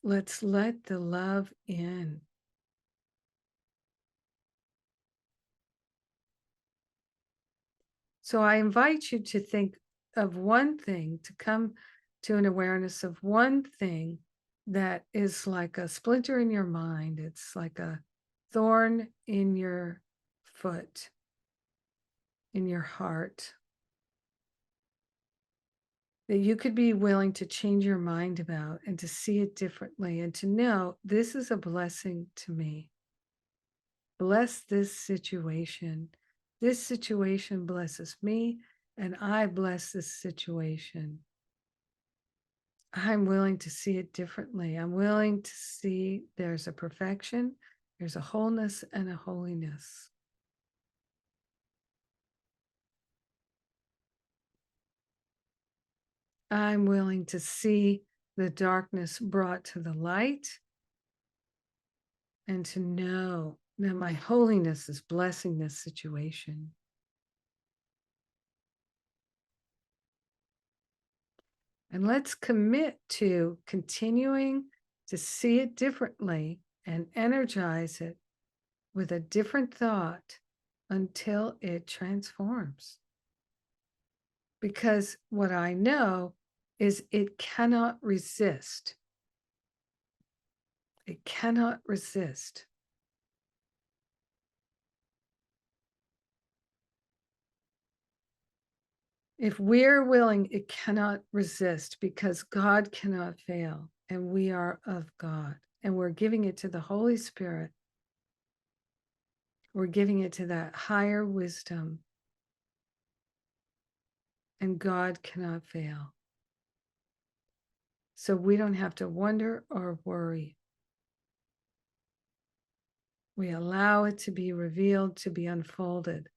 Let's let the love in. So I invite you to think of one thing, to come to an awareness of one thing that is like a splinter in your mind. It's like a thorn in your foot, in your heart, that you could be willing to change your mind about and to see it differently and to know this is a blessing to me. Bless this situation. This situation blesses me, and I bless this situation. I'm willing to see it differently. I'm willing to see there's a perfection, there's a wholeness and a holiness. I'm willing to see the darkness brought to the light and to know that my holiness is blessing this situation. And let's commit to continuing to see it differently and energize it with a different thought until it transforms. Because what I know is it cannot resist. It cannot resist. If we're willing, it cannot resist, because God cannot fail, and we are of God, and we're giving it to the Holy Spirit We're giving it to that higher wisdom. And God cannot fail. So we don't have to wonder or worry. We allow it to be revealed, to be unfolded.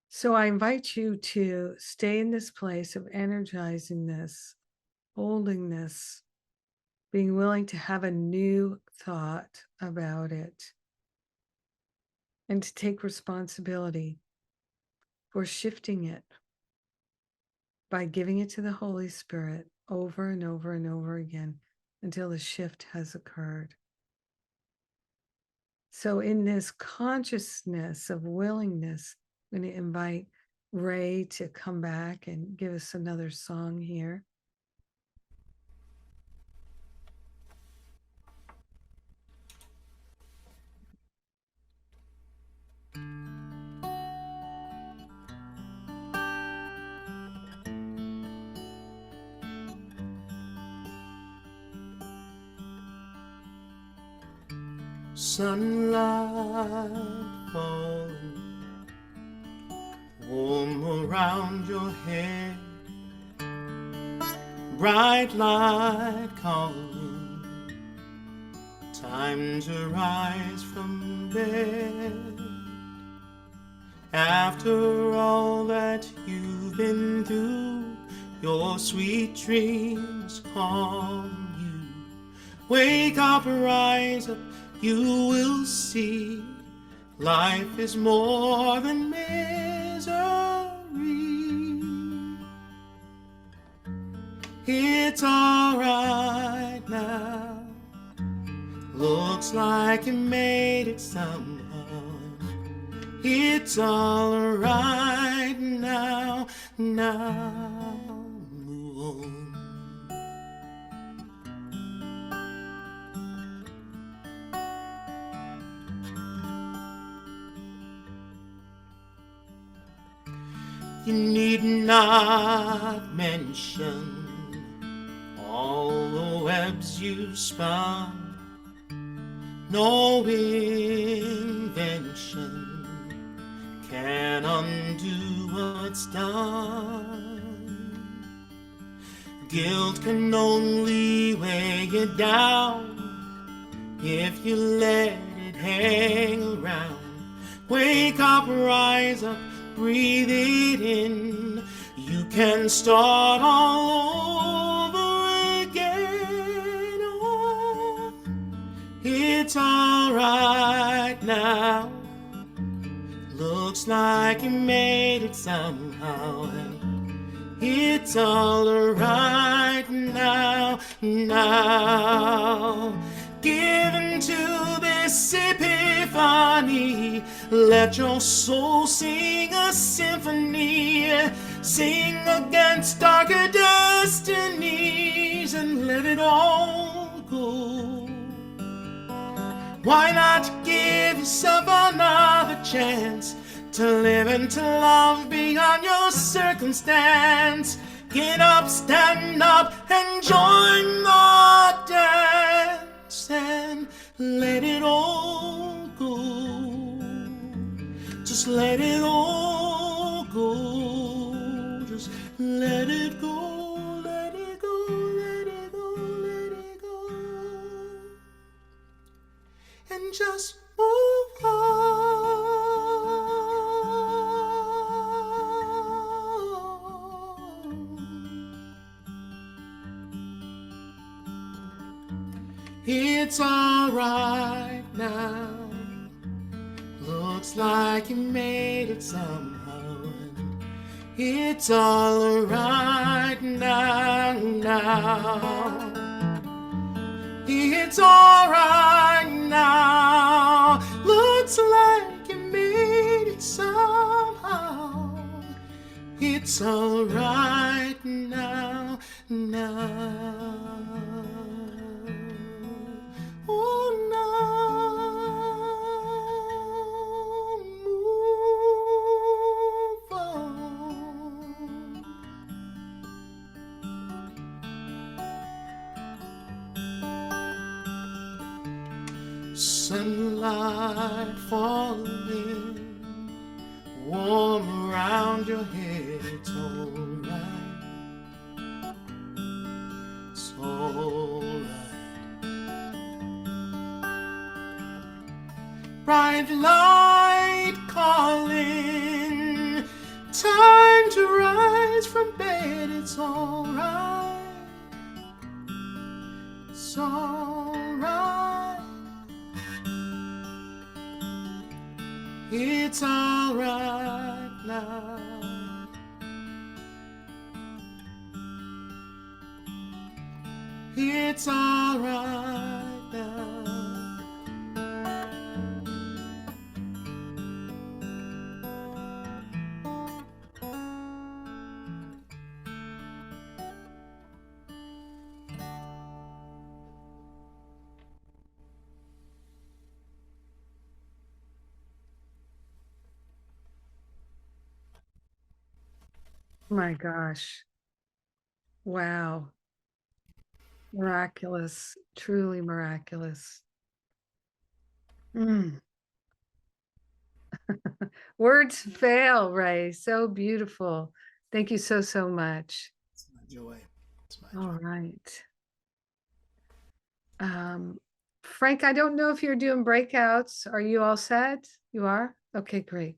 So I invite you to stay in this place of energizing this, holding this, being willing to have a new thought about it, and to take responsibility for shifting it by giving it to the Holy Spirit over and over and over again until the shift has occurred. So in this consciousness of willingness, I'm going to invite Ray to come back and give us another song here. Sunlight falling, warm around your head, bright light calling, time to rise from bed. After all that you've been through, your sweet dreams call you. Wake up, rise up, you will see life is more than misery. It's alright now, looks like you made it somehow. It's alright now, now move on. You need not mention all the webs you've spun. No invention can undo what's done. Guilt can only weigh you down if you let it hang around. Wake up, rise up, breathe it in. You can start all over again. Oh, it's alright now, looks like you made it somehow. And it's alright now, now. Give into this epiphany, let your soul sing a symphony. Sing against darker destinies and let it all go. Why not give yourself another chance to live and to love beyond your circumstance? Get up, stand up, and join the dance, and let it all go. Just let it all go. Just let it go, let it go, let it go, let it go. And just move on. It's alright now, looks like you made it somehow. And it's alright now, now. It's alright now, looks like you made it somehow. It's alright now, now. Oh, now move on. light falling warm around your head. It's alright. It's alright. Bright light calling, time to rise from bed. It's alright. It's alright. It's alright now. It's alright now. My gosh. Wow. Miraculous, truly miraculous. Mm. Words fail, Ray. So beautiful. Thank you so, so much. It's my joy. It's my All joy. right. Frank, I don't know if you're doing breakouts. Are you all set? You are? Okay, great.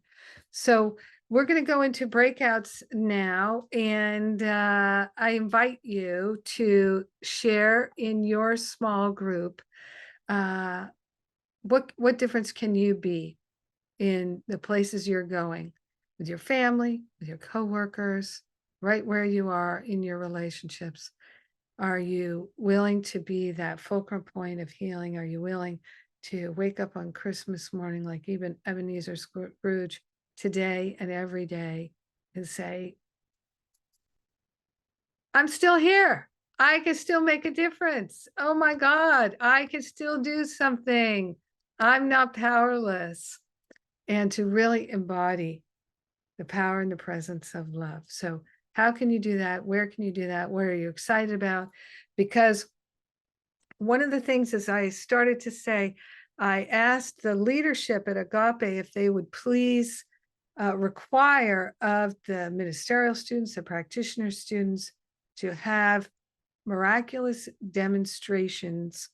So we're going to go into breakouts now, and I invite you to share in your small group. What difference can you be in the places you're going with your family, with your coworkers, right where you are in your relationships? Are you willing to be that fulcrum point of healing? Are you willing to wake up on Christmas morning like even Ebenezer Scrooge today and every day and say, I'm still here. I can still make a difference. Oh my God, I can still do something. I'm not powerless. And to really embody the power and the presence of love. So how can you do that? Where can you do that? What are you excited about? Because one of the things, as I started to say, I asked the leadership at Agape if they would please require of the ministerial students, the practitioner students, to have miraculous demonstrations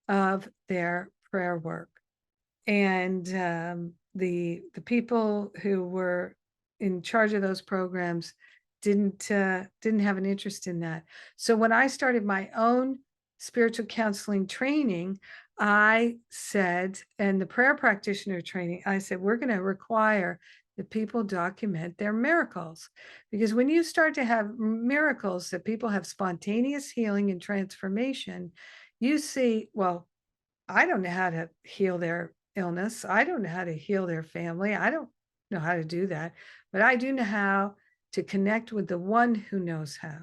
of their prayer work. And the people who were in charge of those programs didn't have an interest in that. So when I started my own spiritual counseling training, I said, and the prayer practitioner training, I said, we're going to require that people document their miracles. Because when you start to have miracles, that people have spontaneous healing and transformation, you see, well, I don't know how to heal their illness. I don't know how to heal their family. I don't know how to do that, but I do know how to connect with the one who knows how.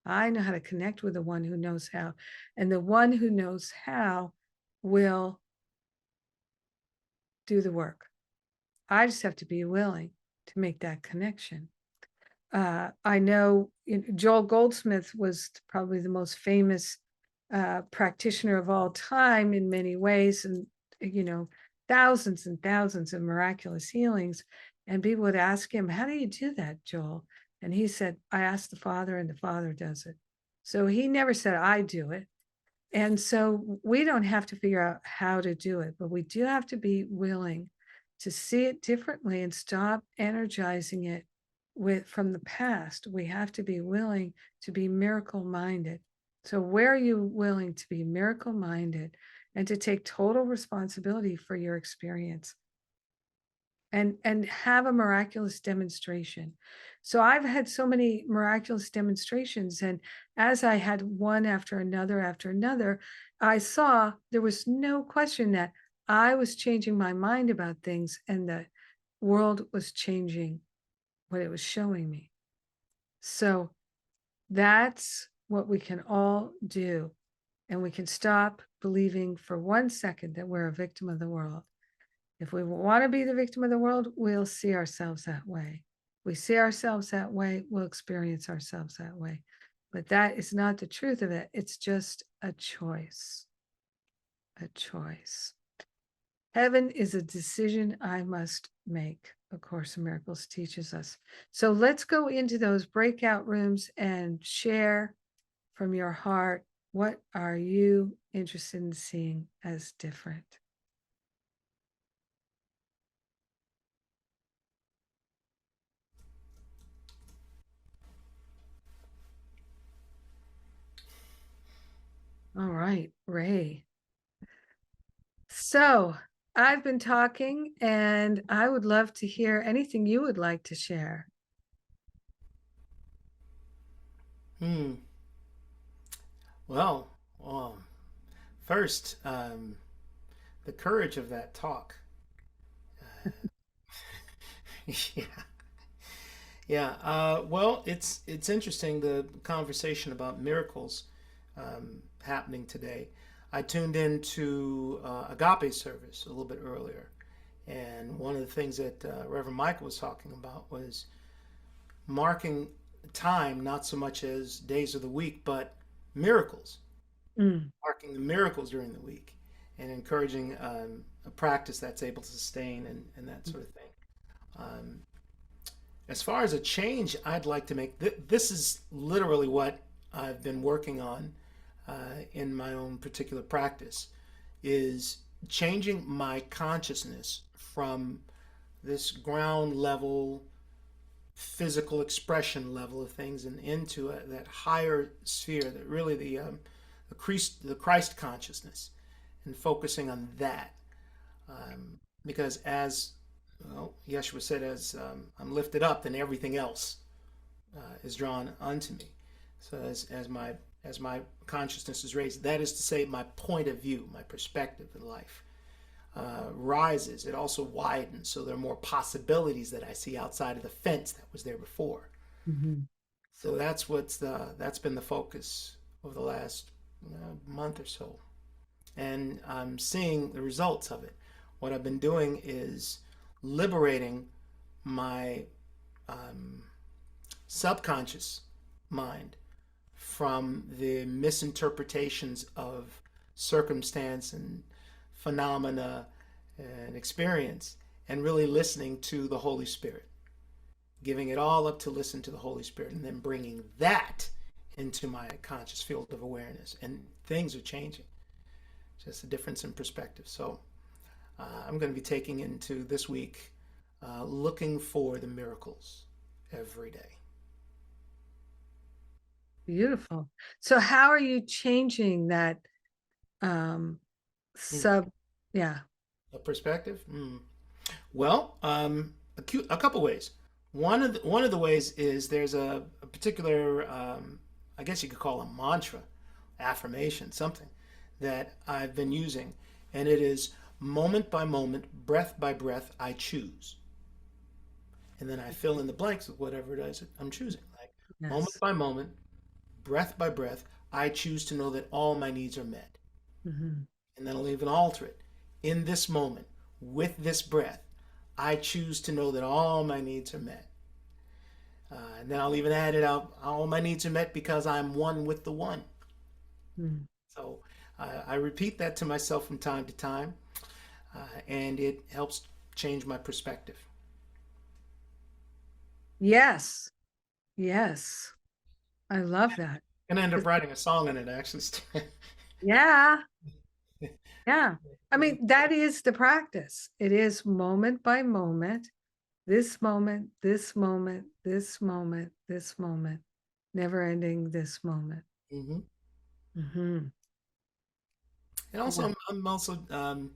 I know how to connect with the one who knows how, and the one who knows how will do the work. I just have to be willing to make that connection. I know Joel Goldsmith was probably the most famous practitioner of all time in many ways, and thousands and thousands of miraculous healings. And people would ask him, how do you do that, Joel? And he said, I ask the Father and the Father does it. So he never said, I do it. And so we don't have to figure out how to do it, but we do have to be willing to see it differently and stop energizing it from the past. We have to be willing to be miracle minded. So where are you willing to be miracle minded and to take total responsibility for your experience and have a miraculous demonstration? So I've had so many miraculous demonstrations, and as I had one after another, I saw there was no question that I was changing my mind about things, and the world was changing what it was showing me. So that's what we can all do. And we can stop believing for 1 second that we're a victim of the world. If we want to be the victim of the world, we'll see ourselves that way. We see ourselves that way, we'll experience ourselves that way. But that is not the truth of it. It's just a choice. A choice. Heaven is a decision I must make, A Course in Miracles teaches us. So let's go into those breakout rooms and share from your heart. What are you interested in seeing as different? All right, Ray. So I've been talking, and I would love to hear anything you would like to share. Hmm. Well, first, the courage of that talk. Yeah. Yeah. Well, it's interesting the conversation about miracles happening today. I tuned into Agape service a little bit earlier, and one of the things that Reverend Michael was talking about was marking time, not so much as days of the week, but miracles, Mm, marking the miracles during the week, and encouraging a practice that's able to sustain and that sort of thing. Um, as far as a change I'd like to make, this is literally what I've been working on in my own particular practice, is changing my consciousness from this ground level physical expression level of things and into that higher sphere, that really the Christ consciousness, and focusing on that. Because as well, Yeshua said, as I'm lifted up, then everything else is drawn unto me. So as my consciousness is raised, that is to say, my point of view, my perspective in life rises. It also widens, so there are more possibilities that I see outside of the fence that was there before. mhm. So that's been the focus over the last month or so, and I'm seeing the results of it. What I've been doing is liberating my um, subconscious mind from the misinterpretations of circumstance and phenomena and experience, and really listening to the Holy Spirit, giving it all up to listen to the Holy Spirit, and then bringing that into my conscious field of awareness. And things are changing, just a difference in perspective. So I'm going to be taking into this week looking for the miracles every day. Beautiful. So how are you changing that um Hmm. sub yeah. A perspective? Well, a couple ways. One of the ways is there's a particular, I guess you could call a mantra, affirmation, something that I've been using, and it is moment by moment, breath by breath, I choose, and then I fill in the blanks with whatever it is I'm choosing. Like moment Yes. by moment, breath by breath, I choose to know that all my needs are met, Mhm. and then I'll even alter it. In this moment, with this breath, I choose to know that all my needs are met. And then I'll even add it out, all my needs are met because I'm one with the one. Mm. So I repeat that to myself from time to time, and it helps change my perspective. Yes. Yes. I love that. And I end up 'Cause- writing a song on it, actually. Yeah. Yeah. I mean, that is the practice. It is moment by moment, this moment, this moment, this moment, this moment, never ending this moment. Hmm. Hmm. And also, Yeah. I'm also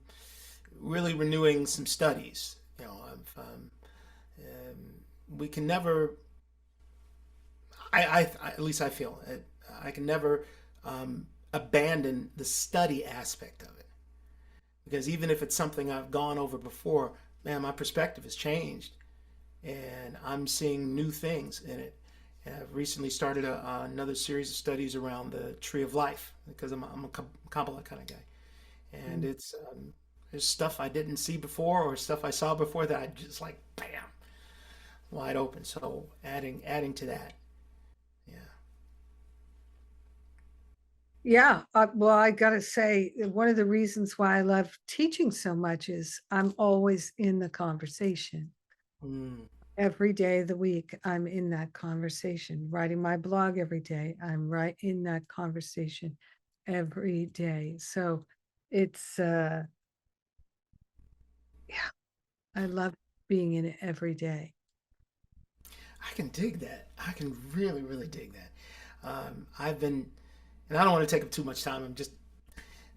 really renewing some studies. You know, we can never, at least I feel, I can never abandon the study aspect of it. Because even if it's something I've gone over before, man, my perspective has changed, and I'm seeing new things in it. And I've recently started another series of studies around the tree of life, because I'm a Kabbalah kind of guy, and Mm. it's there's stuff I didn't see before, or stuff I saw before, that I just like bam, wide open. So adding to that, yeah. Yeah, well, I gotta say, one of the reasons why I love teaching so much is I'm always in the conversation. Mm. Every day of the week, I'm in that conversation. Writing my blog every day, I'm right in that conversation every day. So it's yeah, I love being in it every day. I can dig that. I can really, really dig that. I've been, and I don't want to take up too much time. I'm just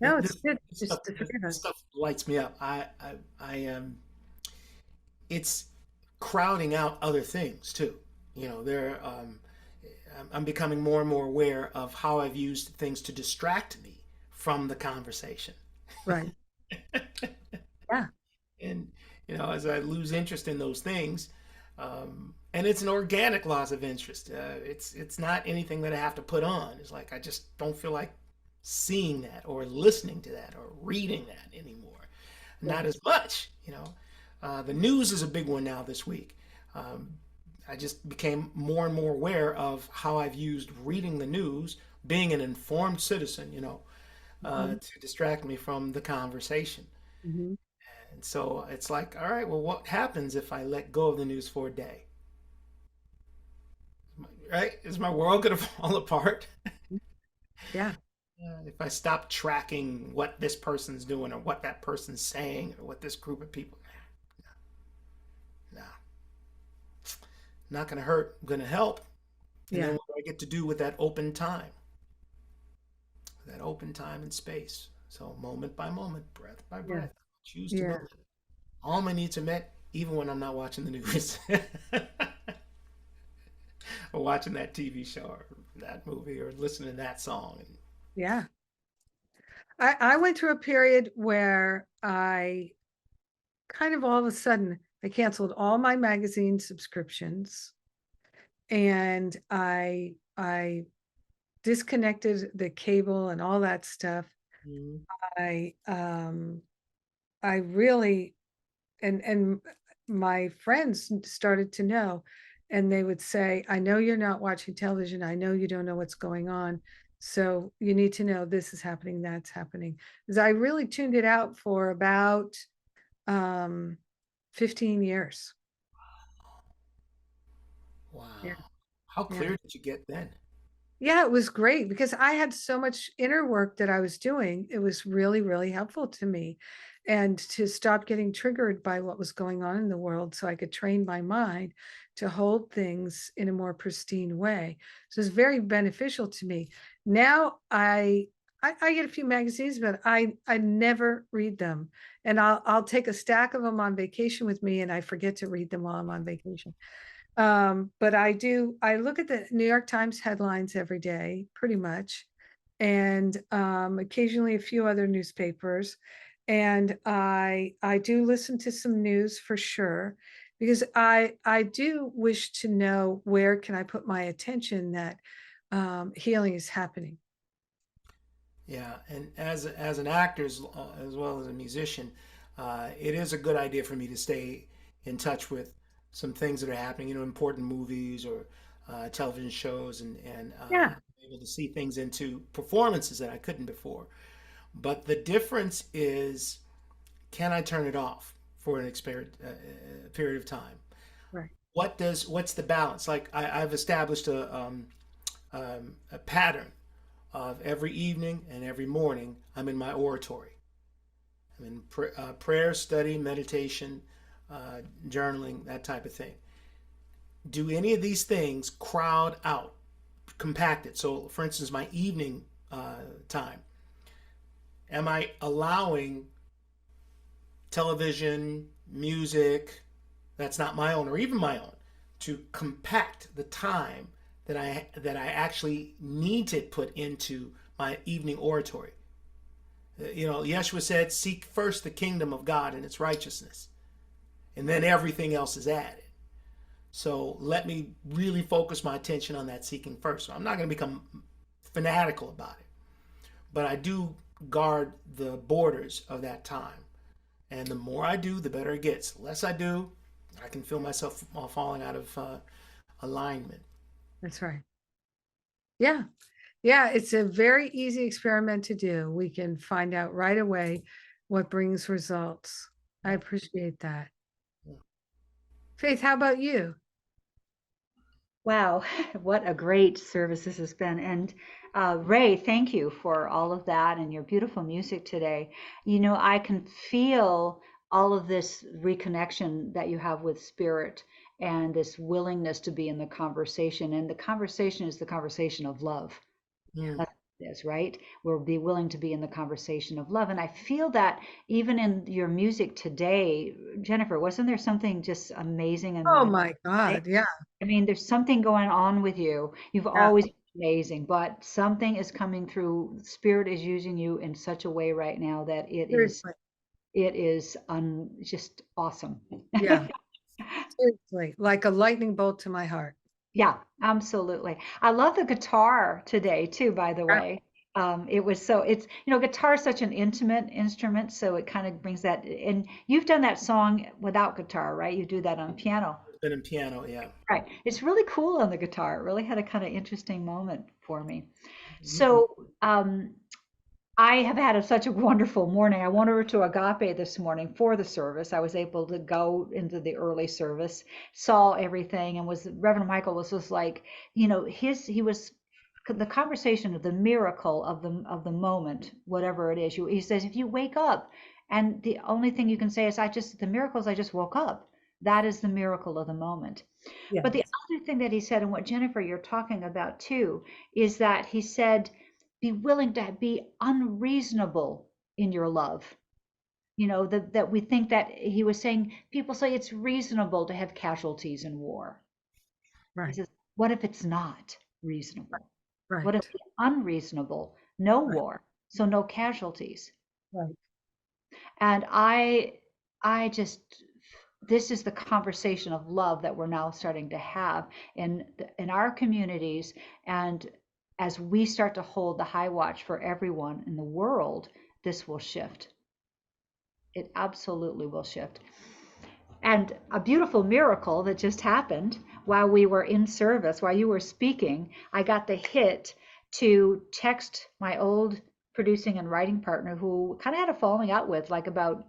No, it's this, good. this stuff. Just to This, forget this about. stuff lights me up. It's crowding out other things too. You know, I'm becoming more and more aware of how I've used things to distract me from the conversation. Right. Yeah. And as I lose interest in those things, and it's an organic loss of interest. It's not anything that I have to put on. It's like I just don't feel like seeing that or listening to that or reading that anymore. Yeah. Not as much. The news is a big one now this week. Um, I just became more and more aware of how I've used reading the news, being an informed citizen, Mhm. to distract me from the conversation. Mhm. And so it's like, all right, well, what happens if I let go of the news for a day? Right? Is my world going to fall apart? Yeah. If I stop tracking what this person's doing or what that person's saying or what this group of people, no, not going to hurt, going to help. And then Yeah. what do I get to do with that open time? That open time and space. So moment by moment, breath by Yeah. breath, choose to Yeah. live. All my needs are met, even when I'm not watching the news. Or watching that TV show or that movie or listening to that song. And Yeah. I went through a period where I kind of all of a sudden I canceled all my magazine subscriptions and I disconnected the cable and all that stuff. mm, I um I really and my friends started to know and they would say, I know you're not watching television. I know you don't know what's going on. So you need to know this is happening, that's happening. Because I really tuned it out for about um 15 years. Yeah. wow. How Yeah. clear did you get then? Yeah, it was great because I had so much inner work that I was doing. It was really, really helpful to me. And to stop getting triggered by what was going on in the world so I could train my mind to hold things in a more pristine way. So it's very beneficial to me. Now I get a few magazines, but I never read them. And I'll take a stack of them on vacation with me and I forget to read them while I'm on vacation. But I look at the New York Times headlines every day, pretty much, and occasionally a few other newspapers. And I do listen to some news for sure, because I do wish to know where can I put my attention that healing is happening. Yeah, and as an actor as well as a musician, it is a good idea for me to stay in touch with some things that are happening. Important movies or television shows, and Yeah, able to see things into performances that I couldn't before. But the difference is, can I turn it off for an period of time? right. What's the balance? Like I've established a pattern of every evening and every morning I'm in my oratory. I'm in prayer, study, meditation, journaling, that type of thing. Do any of these things crowd out, compact it? So, for instance, my evening time, am I allowing television, music, that's not my own or even my own, to compact the time that I actually need to put into my evening oratory? Yeshua said, "Seek first the kingdom of God and its righteousness, and then everything else is added." So let me really focus my attention on that seeking first. So I'm not going to become fanatical about it, but I do guard the borders of that time. And the more I do, the better it gets. The less I do, I can feel myself falling out of alignment. That's right. Yeah. Yeah, it's a very easy experiment to do. We can find out right away what brings results. I Yeah. appreciate that. Yeah. Faith, how about you? Wow, what a great service this has been. And Ray, thank you for all of that and your beautiful music today. You know, I can feel all of this reconnection that you have with spirit and this willingness to be in the conversation. And the conversation is the conversation of love. Mm. That's what it is, right? We'll be willing to be in the conversation of love. And I feel that even in your music today, Jennifer, wasn't there something just amazing and Oh magnetic? my God. Yeah. I mean, there's something going on with you. You've Yeah. always been amazing, but something is coming through. Spirit is using you in such a way right now that Seriously. it is just awesome. Yeah. Seriously. Like a lightning bolt to my heart. Yeah, absolutely. I love the guitar today too, by the Yeah. way. It was so it's guitar is such an intimate instrument, so it kind of brings that. And you've done that song without guitar, right? You do that on piano. It's been in piano, yeah. Right. It's really cool on the guitar. It really had a kind of interesting moment for me. Mhm. So, I have had such a wonderful morning. I went over to Agape this morning for the service. I was able to go into the early service, saw everything, and was Reverend Michael was just like, he was the conversation of the miracle of the moment, whatever it is. He says, if you wake up and the only thing you can say is, the miracle is I just woke up. That is the miracle of the moment. Yeah. But the other thing that he said, and what Jennifer, you're talking about too, is that he said, be willing to be unreasonable in your love. That we think that he was saying, people say it's reasonable to have casualties in war. He Right. says, what if it's not reasonable? What if Right. it's unreasonable? No Right. war, so no casualties. Right. And I just, this is the conversation of love that we're now starting to have in our communities. And as we start to hold the high watch for everyone in the world, this will shift. It absolutely will shift. And a beautiful miracle that just happened while we were in service, while you were speaking, I got the hit to text my old producing and writing partner who kind of had a falling out with like about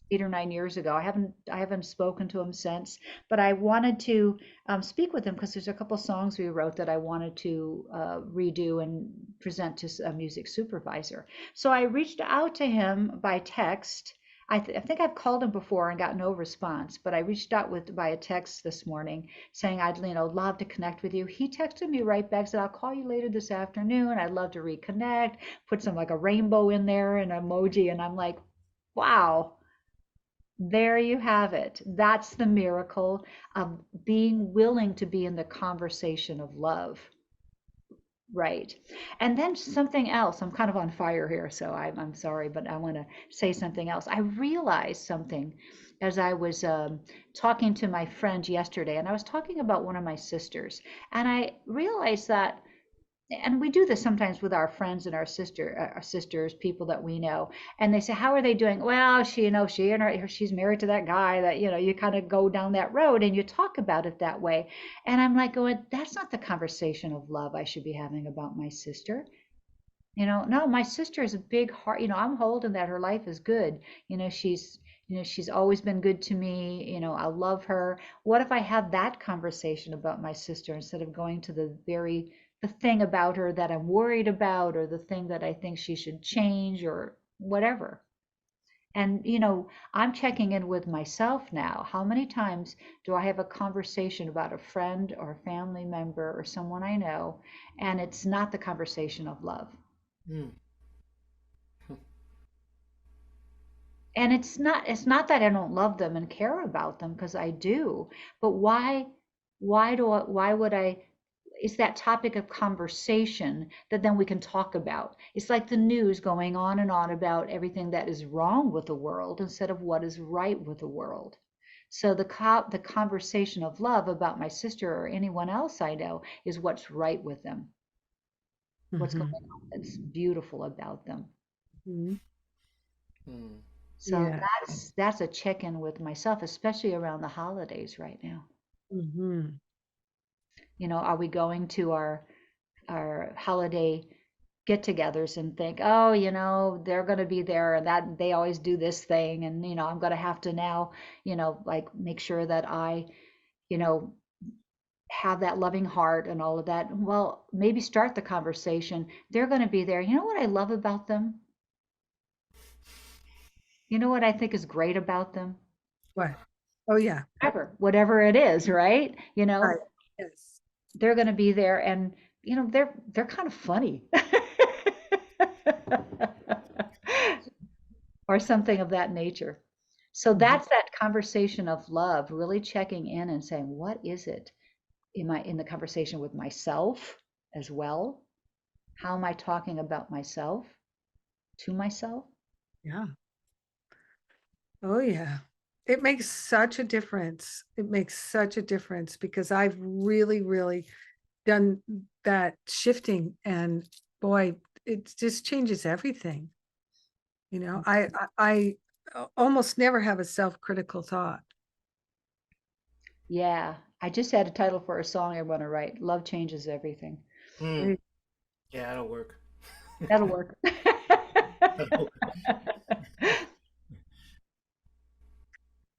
8 or 9 years ago. I haven't spoken to him since, but I wanted to speak with him because there's a couple songs we wrote that I wanted to redo and present to a music supervisor. So I reached out to him by text. I think I've called him before and got no response, but I reached out with by a text this morning saying I'd love to connect with you. He texted me right back, said I'll call you later this afternoon. I'd love to reconnect. Put some like a rainbow in there and emoji, and I'm like, wow. There you have it. That's the miracle of being willing to be in the conversation of love. Right. And then something else. I'm kind of on fire here, so I'm sorry, but I want to say something else. I realized something as I was talking to my friend yesterday, and I was talking about one of my sisters, and I realized that and we do this sometimes with our friends and our sisters, people that we know, and they say, "How are they doing?" Well, she and she's married to that guy. That you kind of go down that road and you talk about it that way. And I'm like going, "That's not the conversation of love I should be having about my sister." No, my sister is a big heart. I'm holding that her life is good. She's always been good to me. I love her. What if I have that conversation about my sister instead of going to the thing about her that I'm worried about or the thing that I think she should change or whatever. And I'm checking in with myself now. How many times do I have a conversation about a friend or a family member or someone I know, and it's not the conversation of love? Mm. And it's not that I don't love them and care about them because I do, but why would I it's that topic of conversation that then we can talk about. It's like the news going on and on about everything that is wrong with the world instead of what is right with the world. So the conversation of love about my sister or anyone else I know is what's right with them. What's going Hmm. on that's beautiful about them. Hmm. Mm. So Yeah. that's a check-in with myself, especially around the holidays right now. Hmm. Are we going to our our holiday get-togethers and think, oh, they're going to be there and that they always do this thing, and I'm going to have to now, like make sure that I, you know, have that loving heart and all of that. Well, maybe start the conversation. They're going to be there. You know what I love about them? You know what I think is great about them? What? Oh, yeah. Whatever it is, right? Right. Yes. They're going to be there, and they're kind of funny. Or something of that nature. So Mhm. that's that conversation of love, really checking in and saying, what is it? Am I in the conversation with myself as well? How am I talking about myself to myself? Yeah. Oh, yeah. It makes such a difference. It makes such a difference because I've really, really done that shifting, and boy, it just changes everything. I almost never have a self-critical thought. Yeah, I just had a title for a song I want to write. Love changes everything. Hmm. Right. Yeah, that'll work. That'll work.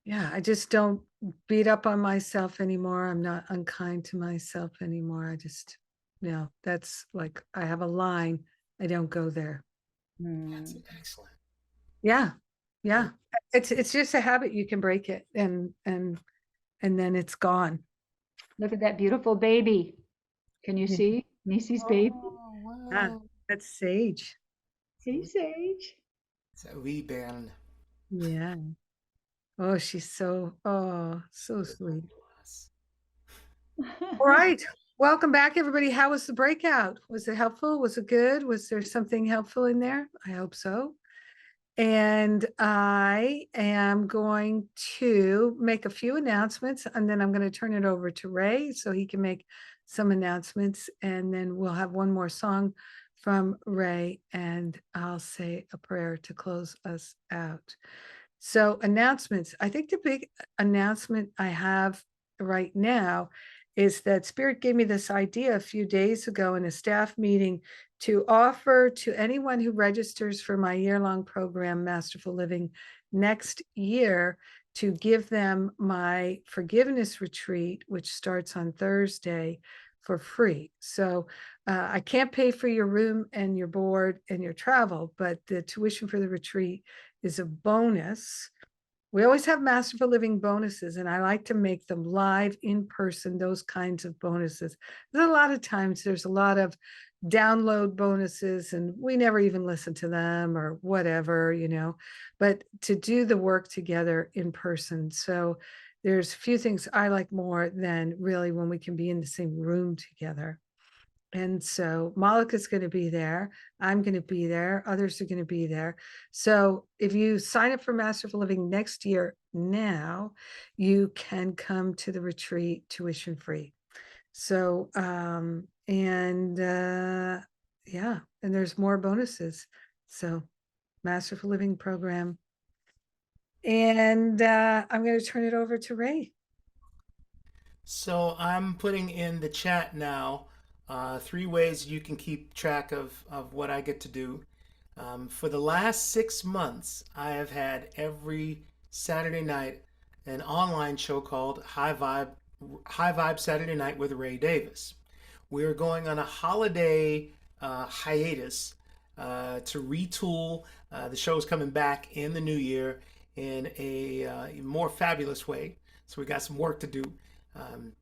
Yeah, I just don't beat up on myself anymore. I'm not unkind to myself anymore. I just, no, that's like I have a line. I don't go there. That's Hmm. excellent. Yeah. Yeah. Yeah. It's just a habit. You can break it, and then it's gone. Look at that beautiful baby. Can you Yeah. see Nisi's baby? Oh, Yeah, wow. that's sage. See, Sage. It's a wee band. Yeah. Oh, she's so sweet. All right. Welcome back, everybody. How was the breakout? Was it helpful? Was it good? Was there something helpful in there? I hope so. And I am going to make a few announcements, and then I'm going to turn it over to Ray so he can make some announcements. And then we'll have one more song from Ray, and I'll say a prayer to close us out. So, announcements. I think the big announcement I have right now is that Spirit gave me this idea a few days ago in a staff meeting to offer to anyone who registers for my year-long program, Masterful Living, next year, to give them my forgiveness retreat, which starts on Thursday, for free. So I can't pay for your room and your board and your travel, but the tuition for the retreat is a bonus. We always have Masterful Living bonuses, and I like to make them live in person, those kinds of bonuses. There's a lot of times there's a lot of download bonuses and we never even listen to them or whatever, but to do the work together in person. So there's a few things I like more than really when we can be in the same room together. And so Malika's going to be there. I'm going to be there. Others are going to be there. So if you sign up for Masterful Living next year now, you can come to the retreat tuition free. So, yeah, and there's more bonuses. So Masterful Living program. And I'm going to turn it over to Ray. So I'm putting in the chat now 3 ways you can keep track of what I get to do. For the last 6 months, I have had every Saturday night an online show called High Vibe Saturday Night with Ray Davis. We are going on a holiday hiatus to retool. The show is coming back in the new year in a more fabulous way. So we got some work to do.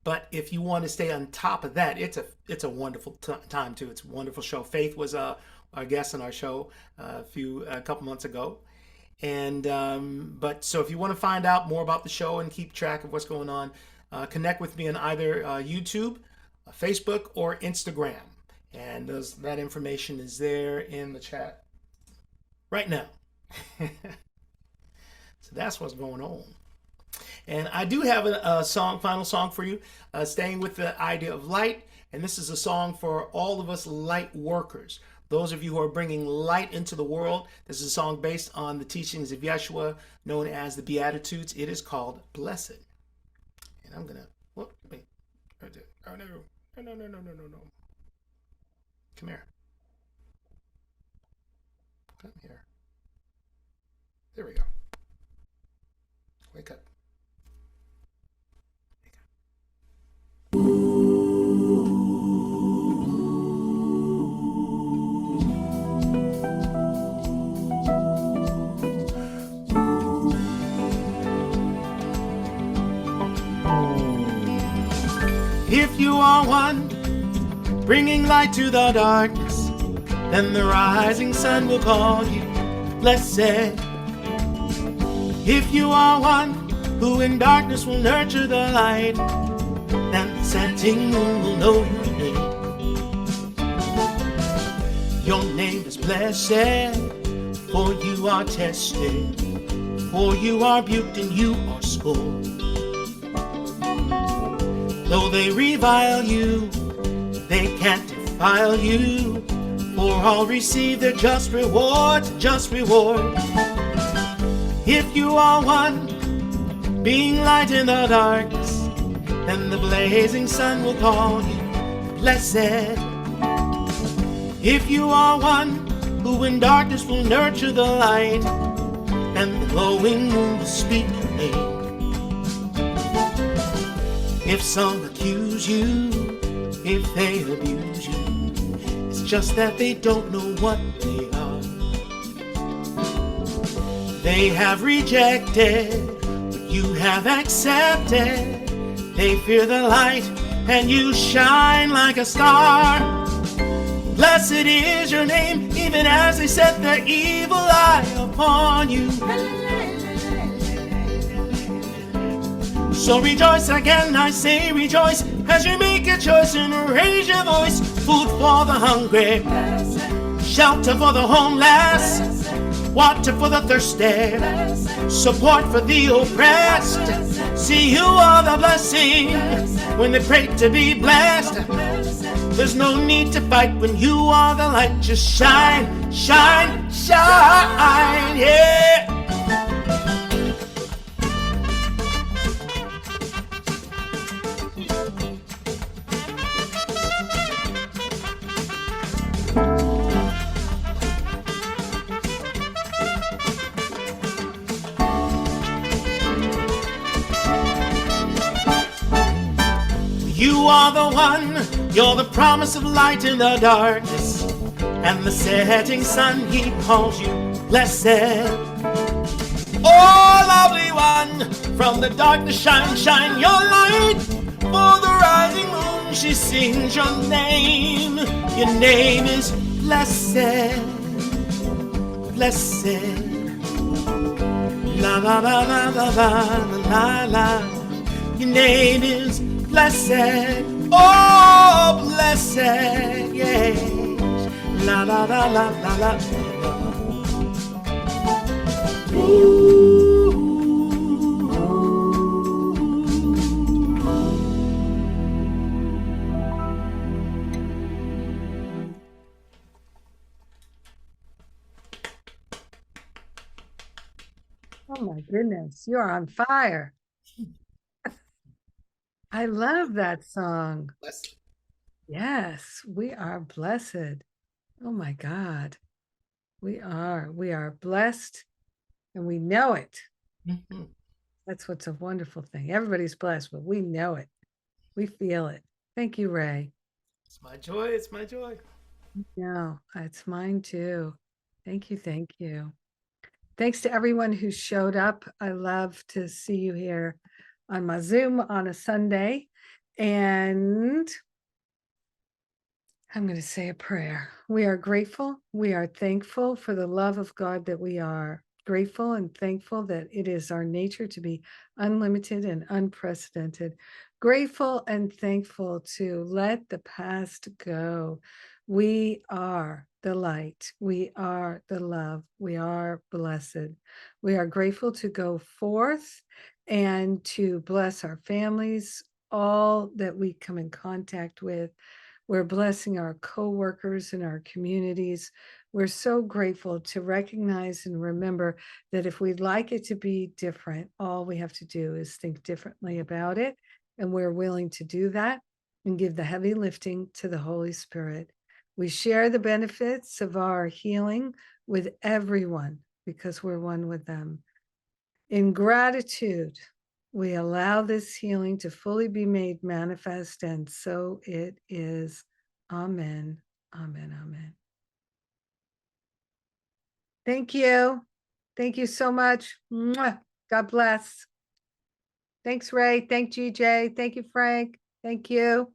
But if you want to stay on top of that, it's a wonderful time too. It's a wonderful show. Faith was our guest on our show a couple months ago, and but so if you want to find out more about the show and keep track of what's going on, connect with me on either YouTube, Facebook, or Instagram, and that information is there in the chat right now. So that's what's going on. And I do have a final song for you, staying with the idea of light. And this is a song for all of us light workers. Those of you who are bringing light into the world. This is a song based on the teachings of Yeshua, known as the Beatitudes. It is called Blessed. And I'm going to, wait. Oh, no. No. Come here. Come here. There we go. Wake up. If you are one bringing light to the darkness, then the rising sun will call you blessed. If you are one who in darkness will nurture the light, then the setting moon will know your name. Your name is blessed, for you are tested, for you are rebuked and you are scorned. Though they revile you, they can't defile you, for all receive their just reward, just reward. If you are one being light in the darkness, then the blazing sun will call you blessed. If you are one who in darkness will nurture the light, then the glowing moon will speak your name. If some accuse you, if they abuse you, it's just that they don't know what they are. They have rejected what you have accepted. They fear the light and you shine like a star. Blessed is your name, even as they set their evil eye upon you. So rejoice again, I say rejoice, as you make a choice and raise your voice. Food for the hungry, shelter for the homeless, water for the thirsty, support for the oppressed. See, you are the blessing when they pray to be blessed. There's no need to fight when you are the light. Just shine, shine, shine, yeah. You are the one, you're the promise of light in the darkness, and the setting sun, he calls you blessed. Oh, lovely one, from the darkness shine, shine your light. For the rising moon, she sings your name. Your name is blessed, blessed. La la la la la la la la. Your name is blessed, oh blessed, yes. La la la la la la. Oh my goodness, you're on fire. I love that song. Blessed. Yes, we are blessed. Oh my God. We are blessed and we know it. Mm-hmm. That's what's a wonderful thing. Everybody's blessed, but we know it. We feel it. Thank you, Ray. It's my joy, it's my joy. No, it's mine too. Thank you. Thank you. Thanks to everyone who showed up. I love to see you here on my Zoom on a Sunday. And I'm going to say a prayer. We are grateful. We are thankful for the love of God that we are. Grateful and thankful that it is our nature to be unlimited and unprecedented. Grateful and thankful to let the past go. We are the light. We are the love. We are blessed. We are grateful to go forth and to bless our families, all that we come in contact with. We're blessing our co-workers and our communities. We're so grateful to recognize and remember that if we'd like it to be different, all we have to do is think differently about it. And we're willing to do that and give the heavy lifting to the Holy Spirit. We share the benefits of our healing with everyone because we're one with them. In gratitude, we allow this healing to fully be made manifest, and so it is. Amen. Amen. Amen. Thank you. Thank you so much. Mwah. God bless. Thanks, Ray. Thank GJ. Thank you, Frank. Thank you.